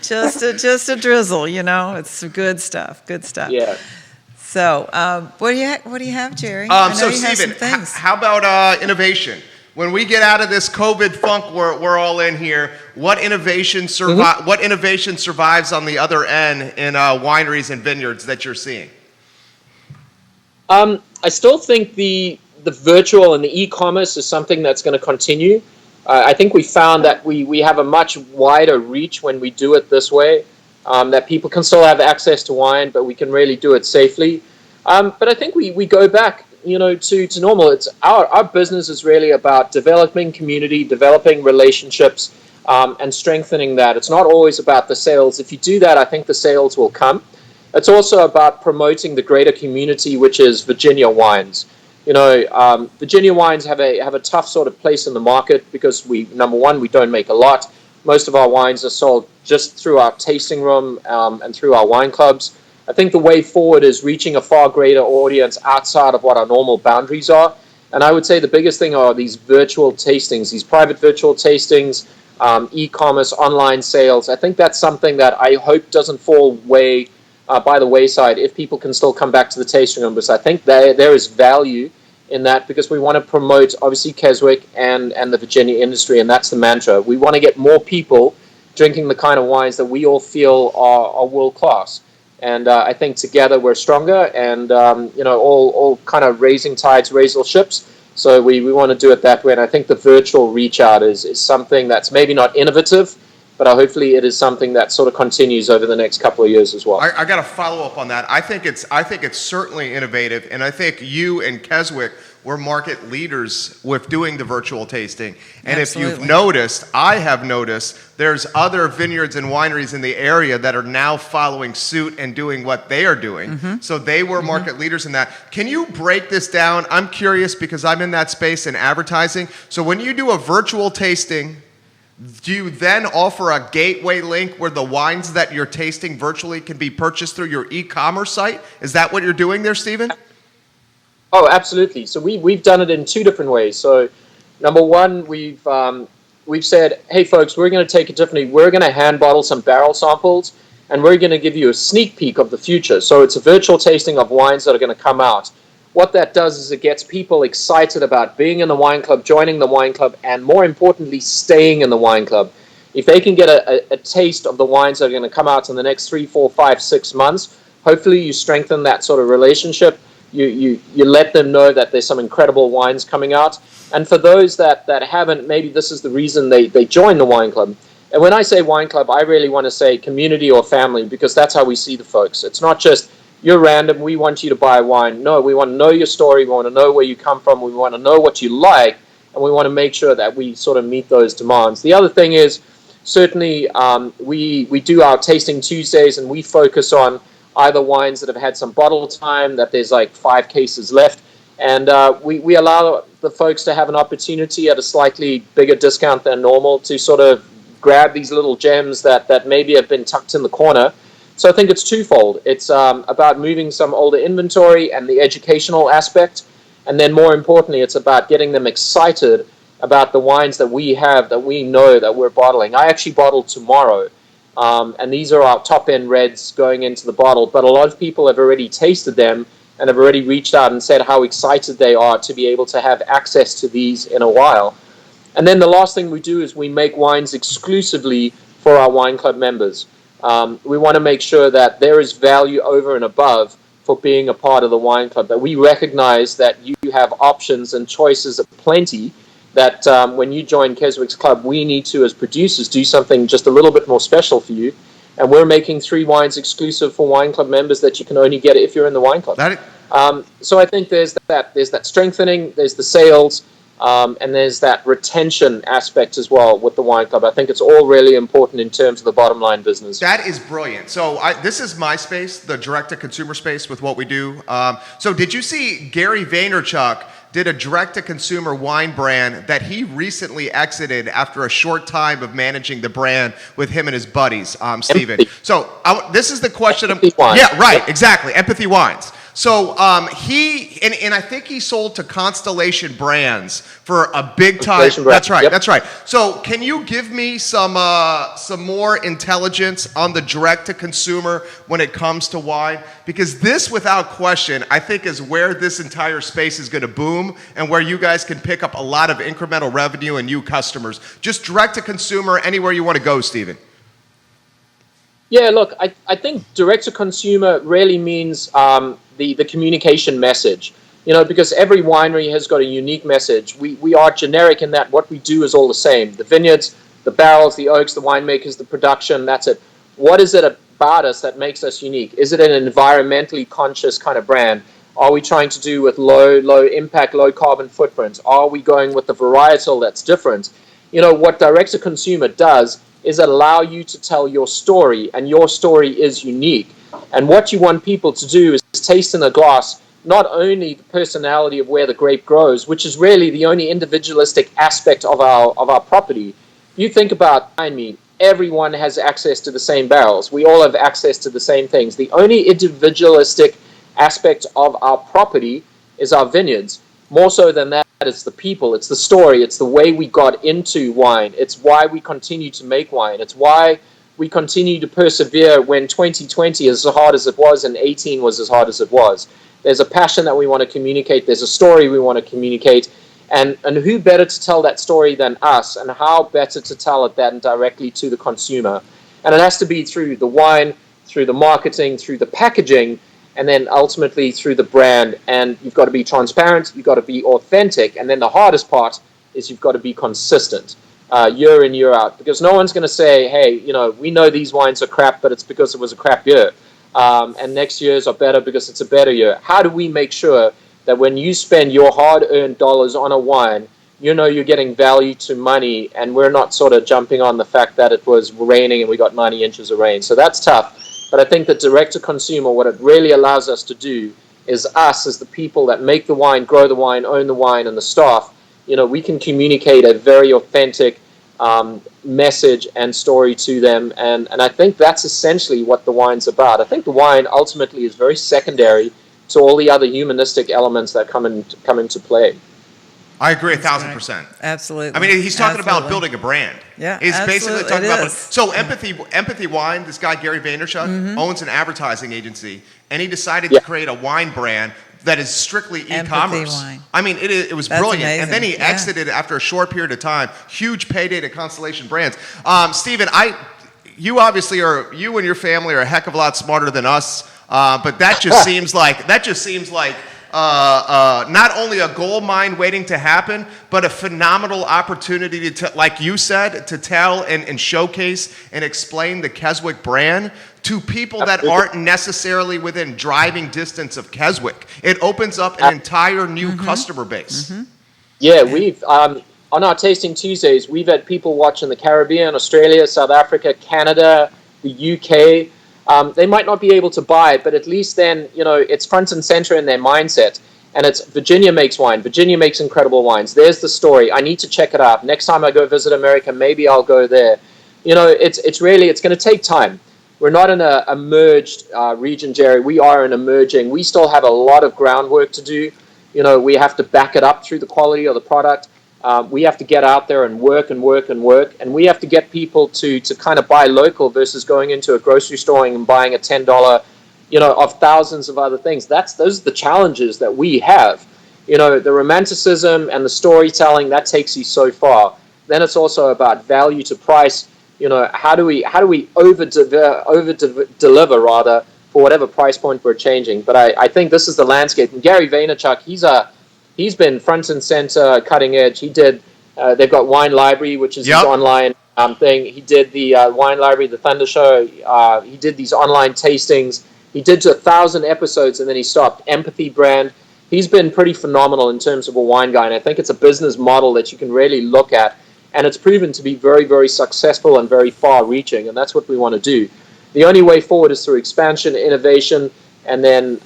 Just a drizzle, It's good stuff. Good stuff. Yeah. So, what do you have, Jerry? I know So, you have Stephen, some things. how about innovation? When we get out of this COVID funk we're all in here, what innovation survives on the other end in wineries and vineyards that you're seeing? I still think the virtual and the e-commerce is something that's going to continue. I think we found that we have a much wider reach when we do it this way, that people can still have access to wine, but we can really do it safely. But I think we go back to normal. It's our business is really about developing community, developing relationships, and strengthening that. It's not always about the sales. If you do that, I think the sales will come. It's also about promoting the greater community, which is Virginia wines. Virginia wines have a tough sort of place in the market because number one, we don't make a lot. Most of our wines are sold just through our tasting room and through our wine clubs. I think the way forward is reaching a far greater audience outside of what our normal boundaries are. And I would say the biggest thing are these virtual tastings, these private virtual tastings, e-commerce, online sales. I think that's something that I hope doesn't fall by the wayside if people can still come back to the tasting room, because I think there is value in that, because we want to promote, obviously, Keswick and the Virginia industry, and that's the mantra. We want to get more people drinking the kind of wines that we all feel are world-class. And I think together we're stronger, and all kind of raising tides raise all ships. So we want to do it that way. And I think the virtual reach out is something that's maybe not innovative, but hopefully it is something that sort of continues over the next couple of years as well. I got to follow up on that. I think it's certainly innovative, and I think you and Keswick were market leaders with doing the virtual tasting. And Absolutely. If you've noticed, I have noticed, there's other vineyards and wineries in the area that are now following suit and doing what they are doing. Mm-hmm. So they were market leaders in that. Can you break this down? I'm curious because I'm in that space in advertising. So when you do a virtual tasting, do you then offer a gateway link where the wines that you're tasting virtually can be purchased through your e-commerce site? Is that what you're doing there, Stephen? Oh, absolutely. So we've done it in two different ways. So number one, we've said, hey folks, we're going to take it differently. We're going to hand bottle some barrel samples, and we're going to give you a sneak peek of the future. So it's a virtual tasting of wines that are going to come out. What that does is it gets people excited about being in the wine club, joining the wine club, and more importantly, staying in the wine club. If they can get a taste of the wines that are going to come out in the next 3, 4, 5, 6 months, hopefully you strengthen that sort of relationship. you let them know that there's some incredible wines coming out. And for those that haven't, maybe this is the reason they join the wine club. And when I say wine club, I really want to say community or family, because that's how we see the folks. It's not just, you're random, we want you to buy wine. No, we want to know your story, we want to know where you come from, we want to know what you like, and we want to make sure that we sort of meet those demands. The other thing is, certainly we do our tasting Tuesdays, and we focus on either wines that have had some bottle time, that there's like 5 cases left, and we allow the folks to have an opportunity at a slightly bigger discount than normal to sort of grab these little gems that maybe have been tucked in the corner. So I think it's twofold. It's about moving some older inventory and the educational aspect, and then more importantly, it's about getting them excited about the wines that we have, that we know that we're bottling. I actually bottle tomorrow, and these are our top-end reds going into the bottle, but a lot of people have already tasted them and have already reached out and said how excited they are to be able to have access to these in a while. And then the last thing we do is we make wines exclusively for our wine club members. We want to make sure that there is value over and above for being a part of the wine club, that we recognize that you have options and choices aplenty, that when you join Keswick's club, we need to, as producers, do something just a little bit more special for you. And we're making 3 wines exclusive for wine club members that you can only get if you're in the wine club. So I think there's that strengthening, there's the sales, and there's that retention aspect as well with the wine club. I think it's all really important in terms of the bottom line business. That is brilliant. So this is my space, the direct-to-consumer space with what we do. So did you see Gary Vaynerchuk did a direct-to-consumer wine brand that he recently exited after a short time of managing the brand with him and his buddies, Stephen. So this is the question. Yeah, right, exactly. Empathy Wines. So and I think he sold to Constellation Brands for a big time. That's right. Yep. That's right. So can you give me some more intelligence on the direct to consumer when it comes to wine? Because this, without question, I think is where this entire space is going to boom, and where you guys can pick up a lot of incremental revenue and new customers. Just direct to consumer, anywhere you want to go, Stephen. Yeah, look, I think direct to consumer really means the communication message, because every winery has got a unique message. We are generic in that what we do is all the same. The vineyards, the barrels, the oaks, the winemakers, the production, that's it. What is it about us that makes us unique? Is it an environmentally conscious kind of brand? Are we trying to do with low impact, low carbon footprints? Are we going with the varietal that's different? What direct to consumer does is allow you to tell your story, and your story is unique. And what you want people to do is taste in a glass not only the personality of where the grape grows, which is really the only individualistic aspect of our property. You think about wine mead, everyone has access to the same barrels. We all have access to the same things. The only individualistic aspect of our property is our vineyards. More so than that, it's the people, it's the story, it's the way we got into wine. It's why we continue to make wine. It's why we continue to persevere when 2020 is as hard as it was and 18 was as hard as it was. There's a passion that we want to communicate. There's a story we want to communicate. And who better to tell that story than us? And how better to tell it than directly to the consumer? And it has to be through the wine, through the marketing, through the packaging, and then ultimately through the brand. And you've got to be transparent, you've got to be authentic, and then the hardest part is you've got to be consistent year in, year out, because no one's going to say, hey, we know these wines are crap, but it's because it was a crap year, and next year's are better because it's a better year. How do we make sure that when you spend your hard-earned dollars on a wine, you're getting value to money, and we're not sort of jumping on the fact that it was raining and we got 90 inches of rain? So that's tough. But I think that direct-to-consumer, what it really allows us to do is us, as the people that make the wine, grow the wine, own the wine, and the staff, we can communicate a very authentic message and story to them. And I think that's essentially what the wine's about. I think the wine ultimately is very secondary to all the other humanistic elements that come into play. I agree 1,000%. Absolutely. I mean, he's talking about building a brand. Yeah, he's basically talking about. So Empathy Wine. This guy Gary Vaynerchuk owns an advertising agency, and he decided to create a wine brand that is strictly e-commerce. Wine. I mean, it was brilliant. Amazing. And then he exited after a short period of time. Huge payday to Constellation Brands. Stephen, you obviously you and your family are a heck of a lot smarter than us. But that just seems like not only a gold mine waiting to happen, but a phenomenal opportunity to, like you said, to tell and showcase and explain the Keswick brand to people that aren't necessarily within driving distance of Keswick. It opens up an entire new customer base. Yeah, we've on our Tasting Tuesdays, we've had people watching the Caribbean, Australia, South Africa, Canada, the UK. They might not be able to buy it, but at least then, it's front and center in their mindset. And it's Virginia makes wine. Virginia makes incredible wines. There's the story. I need to check it out. Next time I go visit America, maybe I'll go there. It's going to take time. We're not in a merged region, Jerry. We are an emerging. We still have a lot of groundwork to do. We have to back it up through the quality of the product. We have to get out there and work and work and work, and we have to get people to kind of buy local versus going into a grocery store and buying a $10, of thousands of other things. Those are the challenges that we have. The romanticism and the storytelling, that takes you so far. Then it's also about value to price. How do we over deliver rather for whatever price point we're changing? But I think this is the landscape. And Gary Vaynerchuk, he's been front and center, cutting edge. He did. They've got Wine Library, which is his online thing. He did the Wine Library, the Thunder Show. He did these online tastings. He did 1,000 episodes, and then he stopped. Empathy brand. He's been pretty phenomenal in terms of a wine guy, and I think it's a business model that you can really look at. And it's proven to be very, very successful and very far-reaching, and that's what we want to do. The only way forward is through expansion, innovation, and then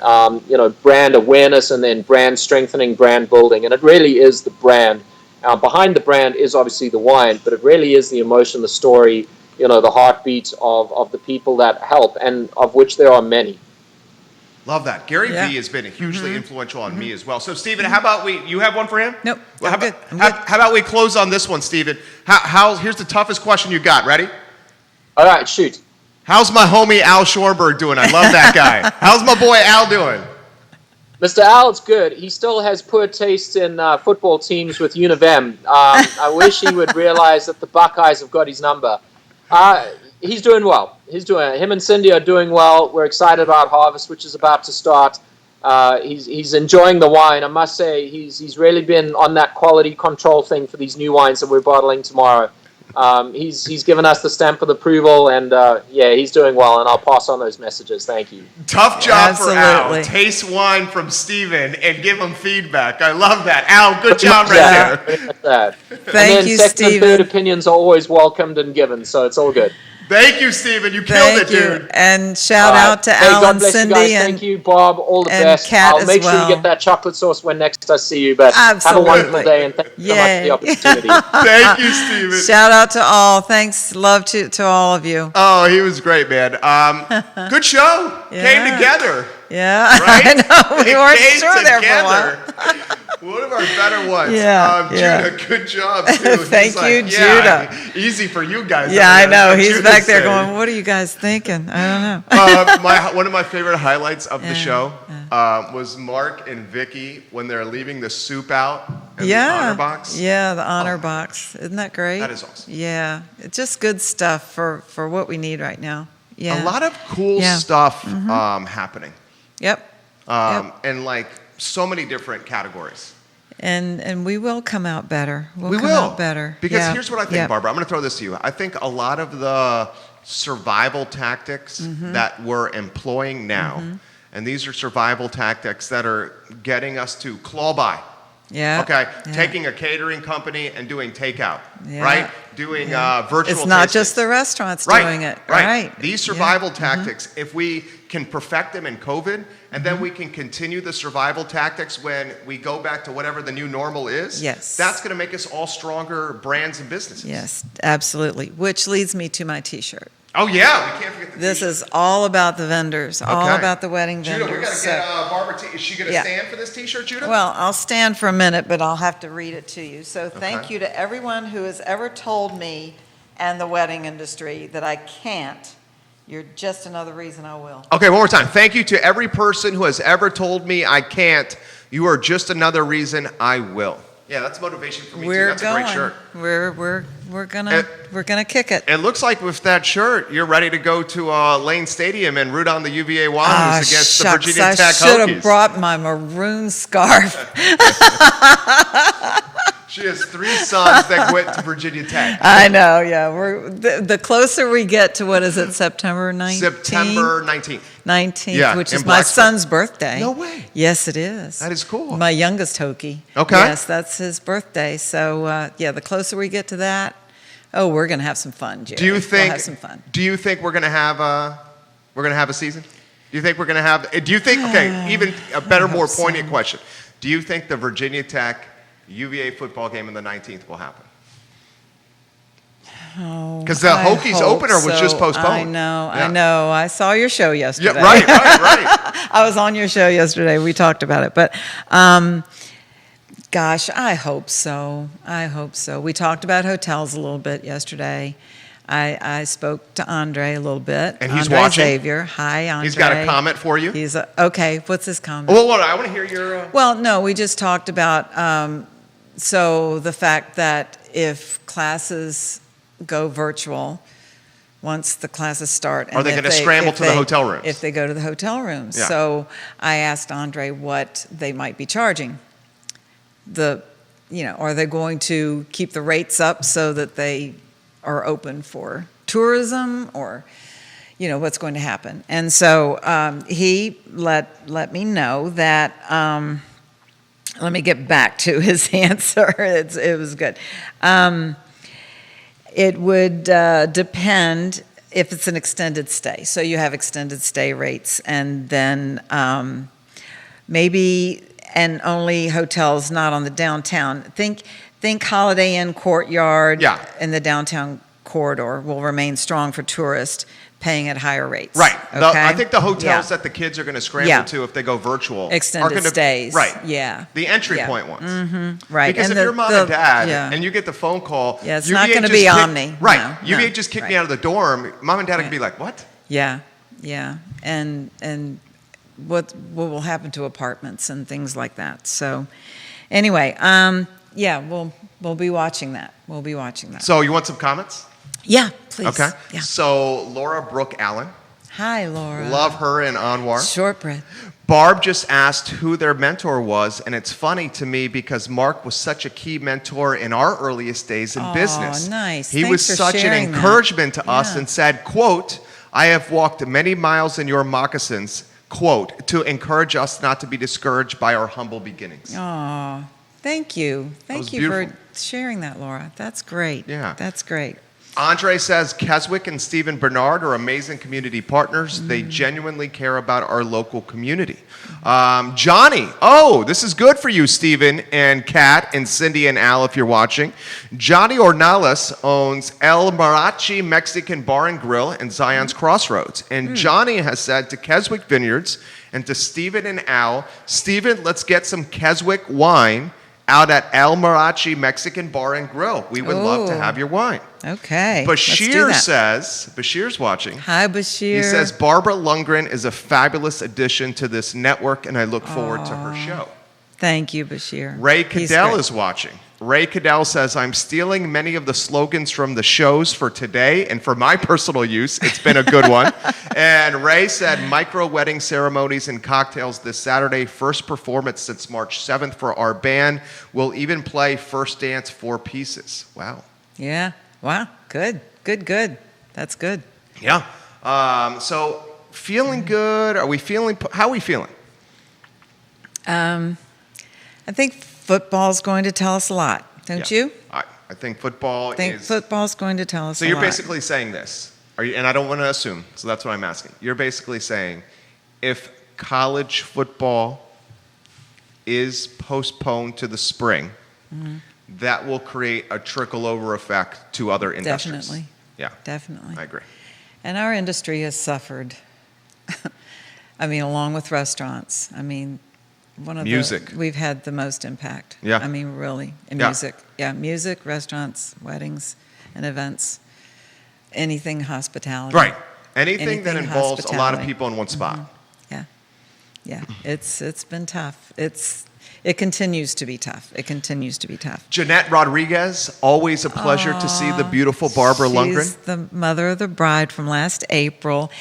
brand awareness, and then brand strengthening, brand building. And it really is the brand. Behind the brand is obviously the wine, but it really is the emotion, the story, the heartbeat of the people that help, and of which there are many. Love that. Gary V has been hugely influential on me as well. So, Stephen, how about you have one for him? Nope. Well, I'm good. how about we close on this one, Stephen? Here's the toughest question you got. Ready? All right, shoot. How's my homie Al Schwarberg doing? I love that guy. How's my boy Al doing? Mr. Al's good. He still has poor taste in football teams with Univ-M. I wish he would realize that the Buckeyes have got his number. He's doing well. Him and Cindy are doing well. We're excited about Harvest, which is about to start. He's enjoying the wine. I must say, he's really been on that quality control thing for these new wines that we're bottling tomorrow. He's given us the stamp of approval, and he's doing well, and I'll pass on those messages. Thank you. Tough job for Al. Absolutely. Taste wine from Stephen and give him feedback. I love that. Al, good job right there. Thank you, second and Stephen. third opinions are always welcomed and given, so it's all good. Thank you, Stephen. You killed it, dude. And shout out to Al God and bless Cindy you guys. and Thank you, Bob. All the and best. Kat I'll as make sure well. you get that chocolate sauce when next I see you. But Absolutely. have a wonderful day, and thank you so much for the opportunity. Thank you, Stephen. shout out to all. Thanks. Love to all of you. Oh, he was great, man. Good show. Came Yeah. together. Yeah. Right? I know. We It weren't came sure there for a while. together. One of our better ones. Yeah, yeah. Judah, good job, too. Thank He's you, like, yeah, Judah. Easy for you guys. Yeah, I mean, know. that's what He's Judah's back there saying. going, what are you guys thinking? I don't know. One of my favorite highlights of the Yeah, show was Mark and Vickie when they're leaving the soup out in the Yeah. honor box. Yeah, the honor box. Isn't that great? That is awesome. Yeah. It's just good stuff for what we need right now. Yeah. A lot of cool Yeah. stuff happening. Yep. And like so many different categories. And we will come out better. We come will. out better. Because Yeah. here's what I think, Yeah. Barbara. I'm going to throw this to you. I think a lot of the survival tactics that we're employing now, and these are survival tactics that are getting us to claw by. Yeah. Okay, Yeah. taking a catering company and doing takeout, Yeah. right? Doing virtual It's not tastings. just the restaurants Right, doing it. right. These survival Yeah. tactics, if we can perfect them in COVID, and then we can continue the survival tactics when we go back to whatever the new normal is, Yes. that's going to make us all stronger brands and businesses. Yes, absolutely. Which leads me to my T-shirt. Oh, yeah, we can't forget the This t-shirt. is all about the vendors, all Okay. about the wedding Judah, vendors. we got to So- get Barbara, is she going to Yeah. stand for this t-shirt, Judah? Well, I'll stand for a minute, but I'll have to read it to you. So thank Okay. you to everyone who has ever told me and the wedding industry that I can't. You're just another reason I will. Okay, one more time. Thank you to every person who has ever told me I can't. You are just another reason I will. Yeah, that's motivation for me too. We're That's going. a great shirt. We're gonna kick it. It looks like with that shirt, you're ready to go to Lane Stadium and root on the UVA Wanderers against the Shucks, Virginia Tech I should have Hokies. brought my maroon scarf. She has 3 sons that went to Virginia Tech. I know, yeah. We're the closer we get to, what is it, September 19th? September 19th. 19th, Yeah, which in is my Blacksburg. son's birthday. No way. Yes, it is. That is cool. My youngest Hokie. Okay. Yes, that's his birthday. So, yeah, the closer we get to that, we're going to have some fun, Jerry. Do you think? We'll have some fun. Do you think we're going to have a season? Do you think we're going to have? Do you think? Okay, even a better, more hope poignant so. question. Do you think the Virginia Tech UVA football game on the 19th will happen? Because the I Hokies hope opener was just so. postponed. I know, Yeah. I know. I saw your show yesterday. Yeah, right. I was on your show yesterday. We talked about it. But, gosh, I hope so. I hope so. We talked about hotels a little bit yesterday. I spoke to Andre a little bit. And he's Andre watching? Xavier. Hi, Andre. He's got a comment for you. He's okay. What's his comment? Well, I want to hear your. Well, no, we just talked about so the fact that if classes go virtual, once the classes start, Are they going to scramble to the hotel rooms? If they go to the hotel rooms, Yeah. so I asked Andre what they might be charging. Are they going to keep the rates up so that they are open for tourism, or what's going to happen? And so he let me know that. Let me get back to his answer. It was good. It would depend if it's an extended stay. So you have extended stay rates, and then maybe and only hotels not on the downtown. Think Holiday Inn Courtyard. Yeah. In the downtown corridor will remain strong for tourists, paying at higher rates. Right. Okay? I think the hotels Yeah. that the kids are going to scramble Yeah. to if they go virtual Extended are going to, stays. Right. Yeah. The entry Yeah. point ones. Mm-hmm. Right. Because And if you're mom and dad yeah. and you get the phone call, Yeah, it's UVA not gonna just be kicked- Omni. Right. No, UVA no. just kicked Right. me out of the dorm. Mom and dad are Right. going to be like, what? Yeah, yeah, and what will happen to apartments and things like that. So, anyway, yeah, we'll be watching that. We'll be watching that. So you want some comments? Yeah, please. Okay. Yeah. So Laura Brooke Allen, Hi, Laura. love her and Anwar. Shortbread. Barb just asked who their mentor was, and it's funny to me because Mark was such a key mentor in our earliest days in Aw, business. nice. He Thanks was for such an sharing that. encouragement to us Yeah. and said, quote, I have walked many miles in your moccasins, quote, to encourage us not to be discouraged by our humble beginnings. Oh, thank you. was Thank you for beautiful. sharing that, Laura. That's great. Yeah. That's great. Andre says Keswick and Stephen Barnard are amazing community partners. Mm-hmm. They genuinely care about our local community. Johnny, this is good for you, Stephen and Kat and Cindy and Al, if you're watching. Johnny Ornales owns El Mariachi Mexican Bar and Grill in Zion's Crossroads. And Johnny has said to Keswick Vineyards and to Stephen and Al, Stephen, let's get some Keswick wine out at El Mariachi Mexican Bar and Grill. We would love to Oh. have your wine. Okay. let's do Bashir that. says, Bashir's watching. Hi, Bashir. He says, Barbara Lundgren is a fabulous addition to this network, and I look forward to her show. Thank you, Bashir. Ray He's Cadell great. is watching. Ray Cadell says, I'm stealing many of the slogans from the shows for today, and for my personal use, it's been a good one. And Ray said, micro wedding ceremonies and cocktails this Saturday, first performance since March 7th for our band. We'll even play First Dance 4 pieces. Wow. Yeah. Wow. Good. Good. That's good. Yeah. So feeling good. How are we feeling? I think football's going to tell us a lot, don't Yeah. you? I think football I think is. football's going to tell us So a you're lot. basically saying this, and I don't want to assume, so that's what I'm asking. You're basically saying if college football is postponed to the spring, that will create a trickle-over effect to other industries. Definitely. Yeah, Definitely. I agree. And our industry has suffered. I mean, along with restaurants. I mean, Music. we've had the most impact. Yeah. I mean, really. And Yeah. music. Yeah, music, restaurants, weddings, and events. Anything hospitality. Right. Anything that Anything involves a lot of hospitality. people in one spot. Yeah. Yeah. It's been tough. It's It continues to be tough. It continues to be tough. Jeanette Rodriguez, always a pleasure to see the beautiful Barbara Lundgren. She's the mother of the bride from last April,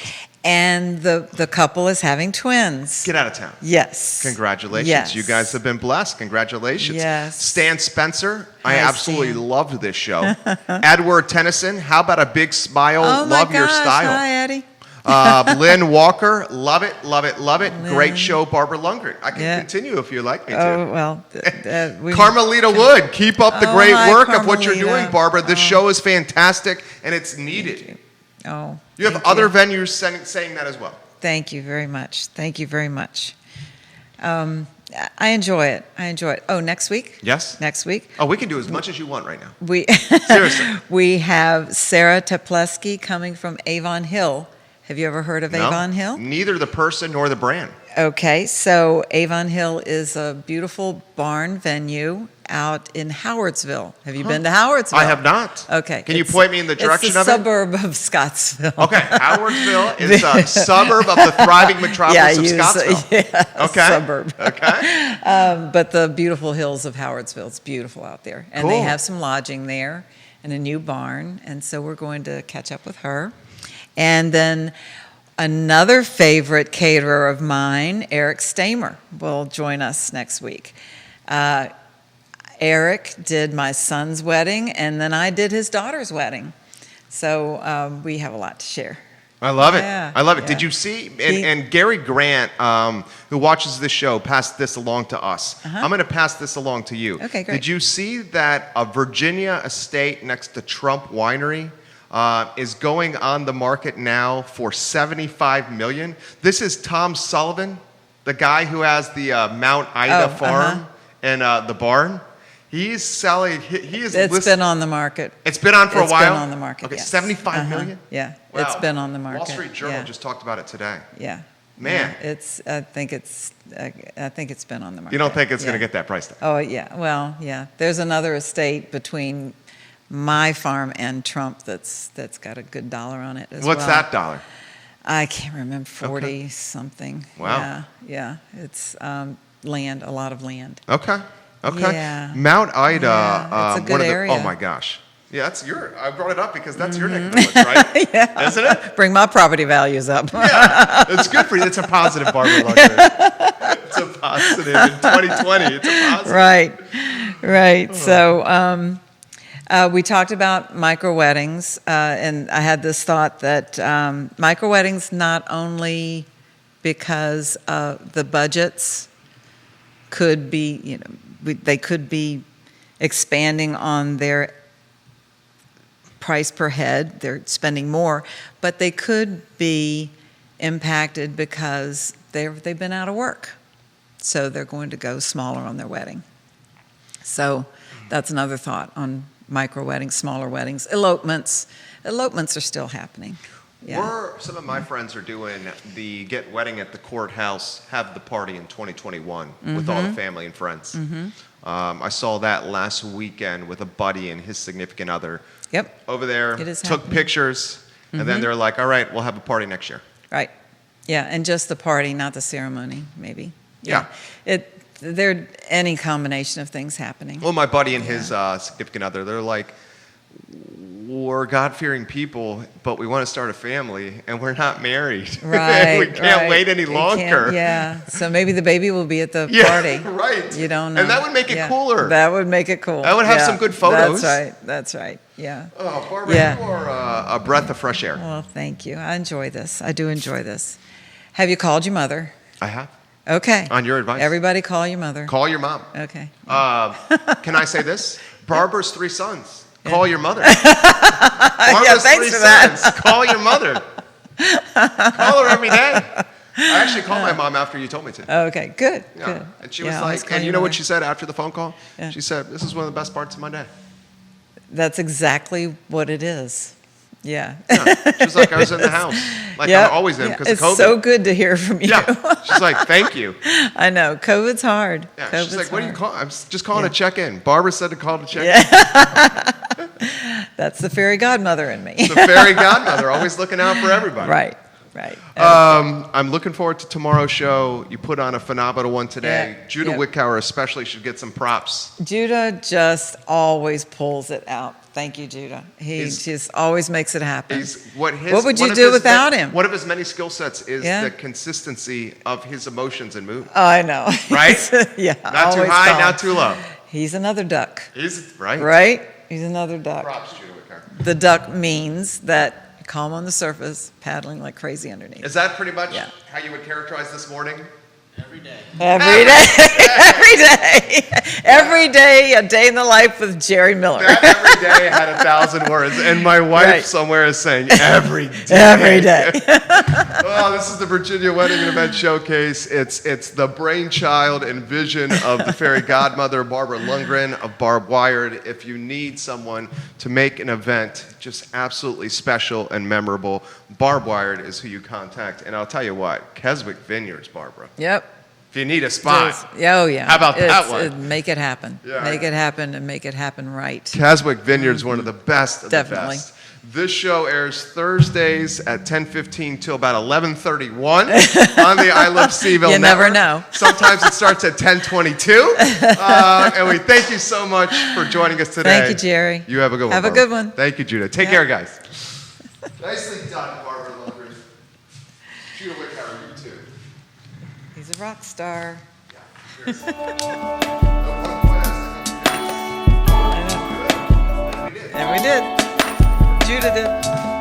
and the couple is having twins. Get out of town. Yes. Congratulations. Yes. You guys have been blessed. Congratulations. Yes. Stan Spencer, I Hi, absolutely Stan. loved this show. Edward Tennyson, how about a big smile? Oh my Love your gosh. style. Hi, Eddie. Lynn Walker, love it, love it, love it. Lynn. Great show, Barbara Lundgren. I can Yeah. continue if you'd like me to. Oh, well. Carmelita Wood, keep up the Oh, great hi, work of what you're Carmelita. doing, Barbara. This Oh. show is fantastic, and it's needed. Oh. You have thank other venues saying that as well. Thank you very much. Thank you very much. I enjoy it. I enjoy it. Oh, next week? Yes? Next week? Oh, we can do as much as you want right now. We Seriously. we have Sarah Teplesky coming from Avon Hill. Have you ever heard of No? Avon Hill? Neither the person nor the brand. Okay, so Avon Hill is a beautiful barn venue out in Howardsville. Have you been to Howardsville? I have not. Okay. Can you point me in the direction it's a of it? suburb of Scottsville. Okay, Howardsville is a suburb of the thriving metropolis of Scottsville. Yeah, Okay. suburb. Okay. But the beautiful hills of Howardsville, it's beautiful out there. And they Cool. have some lodging there and a new barn. And so we're going to catch up with her. And then another favorite caterer of mine, Eric Stamer, will join us next week. Eric did my son's wedding, and then I did his daughter's wedding. So we have a lot to share. I love it. Yeah, I love it. yeah. Did you see? And Gary Grant, who watches this show, passed this along to us. I'm going to pass this along to you. Okay, great. Did you see that a Virginia estate next to Trump Winery is going on the market now for $75 million? This is Tom Sullivan, the guy who has the Mount Ida farm and the barn. He's selling. He is. It's been on the market. It's been on for a while. It's been on the market. Okay, yes. 75 million. Yeah, Wow. it's been on the market. Wall Street Journal yeah. just talked about it today. Yeah. Man. Yeah, I think it's been on the market. You don't think it's going to Yeah. get that price tag? Oh yeah. Well, yeah. There's another estate between my farm and Trump that's got a good dollar on it as well. What's that dollar? I can't remember. 40 something. Wow. Yeah. It's land. A lot of land. Okay. Okay. Yeah. Mount Ida. Yeah, it's a good one of the, area. Oh my gosh. Yeah, that's your. I brought it up because that's your neck of the woods, right? Yeah. Isn't it? Bring my property values up. Yeah. It's good for you. It's a positive, Barbara Lundgren. It's a positive in 2020. It's a positive. Right. So we talked about micro weddings, and I had this thought that micro weddings, not only because the budgets could be, they could be expanding on their price per head, they're spending more, but they could be impacted because they've been out of work. So they're going to go smaller on their wedding. So that's another thought on micro weddings, smaller weddings, elopements. Elopements are still happening. Yeah. Some of my friends are doing the get wedding at the courthouse, have the party in 2021 with all the family and friends. I saw that last weekend with a buddy and his significant other. Yep. Over there, It is took happening. pictures, and then they're like, all right, we'll have a party next year. Right. Yeah, and just the party, not the ceremony, maybe. Yeah. There any combination of things happening. Well, my buddy and his significant other, they're like, we're God-fearing people, but we want to start a family, and we're not married. Right. We can't wait any You longer. can't- Yeah. So maybe the baby will be at the Yeah, party. right. You don't know. And that would make it cooler. That would make it cool. That would have Yeah. some good photos. That's right. Yeah. Oh, Barbara, Yeah. you are a breath of fresh air. Well, thank you. I enjoy this. I do enjoy this. Have you called your mother? I have. Okay. On your advice. Everybody call your mother. Call your mom. Okay. Can I say this? Barbara's 3 sons. Call your mother. Yeah, Barbara's thanks 3 for that. sons. Call your mother. Call her every day. I actually called my mom after you told me to. Okay, good. Yeah. Good. And she Yeah, was always like, call and you your know what mother. she said after the phone call? Yeah. She said, this is one of the best parts of my day. That's exactly what it is. Yeah. Yeah. She was like, I was in the house. Like Yep. I'm always in Yeah. because of COVID. It's so good to hear from you. Yeah. She's like, thank you. I know. COVID's hard. Yeah. COVID's She's like, what do you hard. call? I'm just calling Yeah. to check in. Barbara said to call to check in. Yeah. That's the fairy godmother in me. The fairy godmother, always looking out for everybody. Right. Right. I'm looking forward to tomorrow's show. You put on a phenomenal one today. Yeah, Judah yeah. Wickower especially should get some props. Judah just always pulls it out. Thank you, Judah. He just always makes it happen. What would you do without him? One of his many skill sets is Yeah. the consistency of his emotions and mood. Oh, I know. Right? Yeah. Not too always high, calm. not too low. He's another duck, He's right. right? He's another duck. Props, Judah Wickower. The duck means that calm on the surface, paddling like crazy underneath. Is that pretty much Yeah. how you would characterize this morning? Every day. Every day. Every day, a day in the life with Jerry Miller. That every day had 1,000 words, and my wife Right. somewhere is saying every day. Every day. Well, this is the Virginia Wedding and Event Showcase. It's the brainchild and vision of the fairy godmother, Barbara Lundgren of Barb Wired. If you need someone to make an event just absolutely special and memorable, Barb Wired is who you contact. And I'll tell you what, Keswick Vineyards, Barbara. Yep. If you need a spot, Oh, yeah. How about that one? Make it happen. Yeah. Make it happen and make it happen right. Keswick Vineyards, one of the best of Definitely. the best. This show airs Thursdays at 10:15 till about 11:31 on the I Love CVille You never network. know. Sometimes it starts at 10:22. And we thank you so much for joining us today. Thank you, Jerry. You have a good one. Have a Barbara. good one. Thank you, Judah. Take Yeah. care, guys. Nicely done, Barbara Lundgren. Judah Wickower, you too. He's a rock star. Yeah, seriously. I know. And we did. Judah did.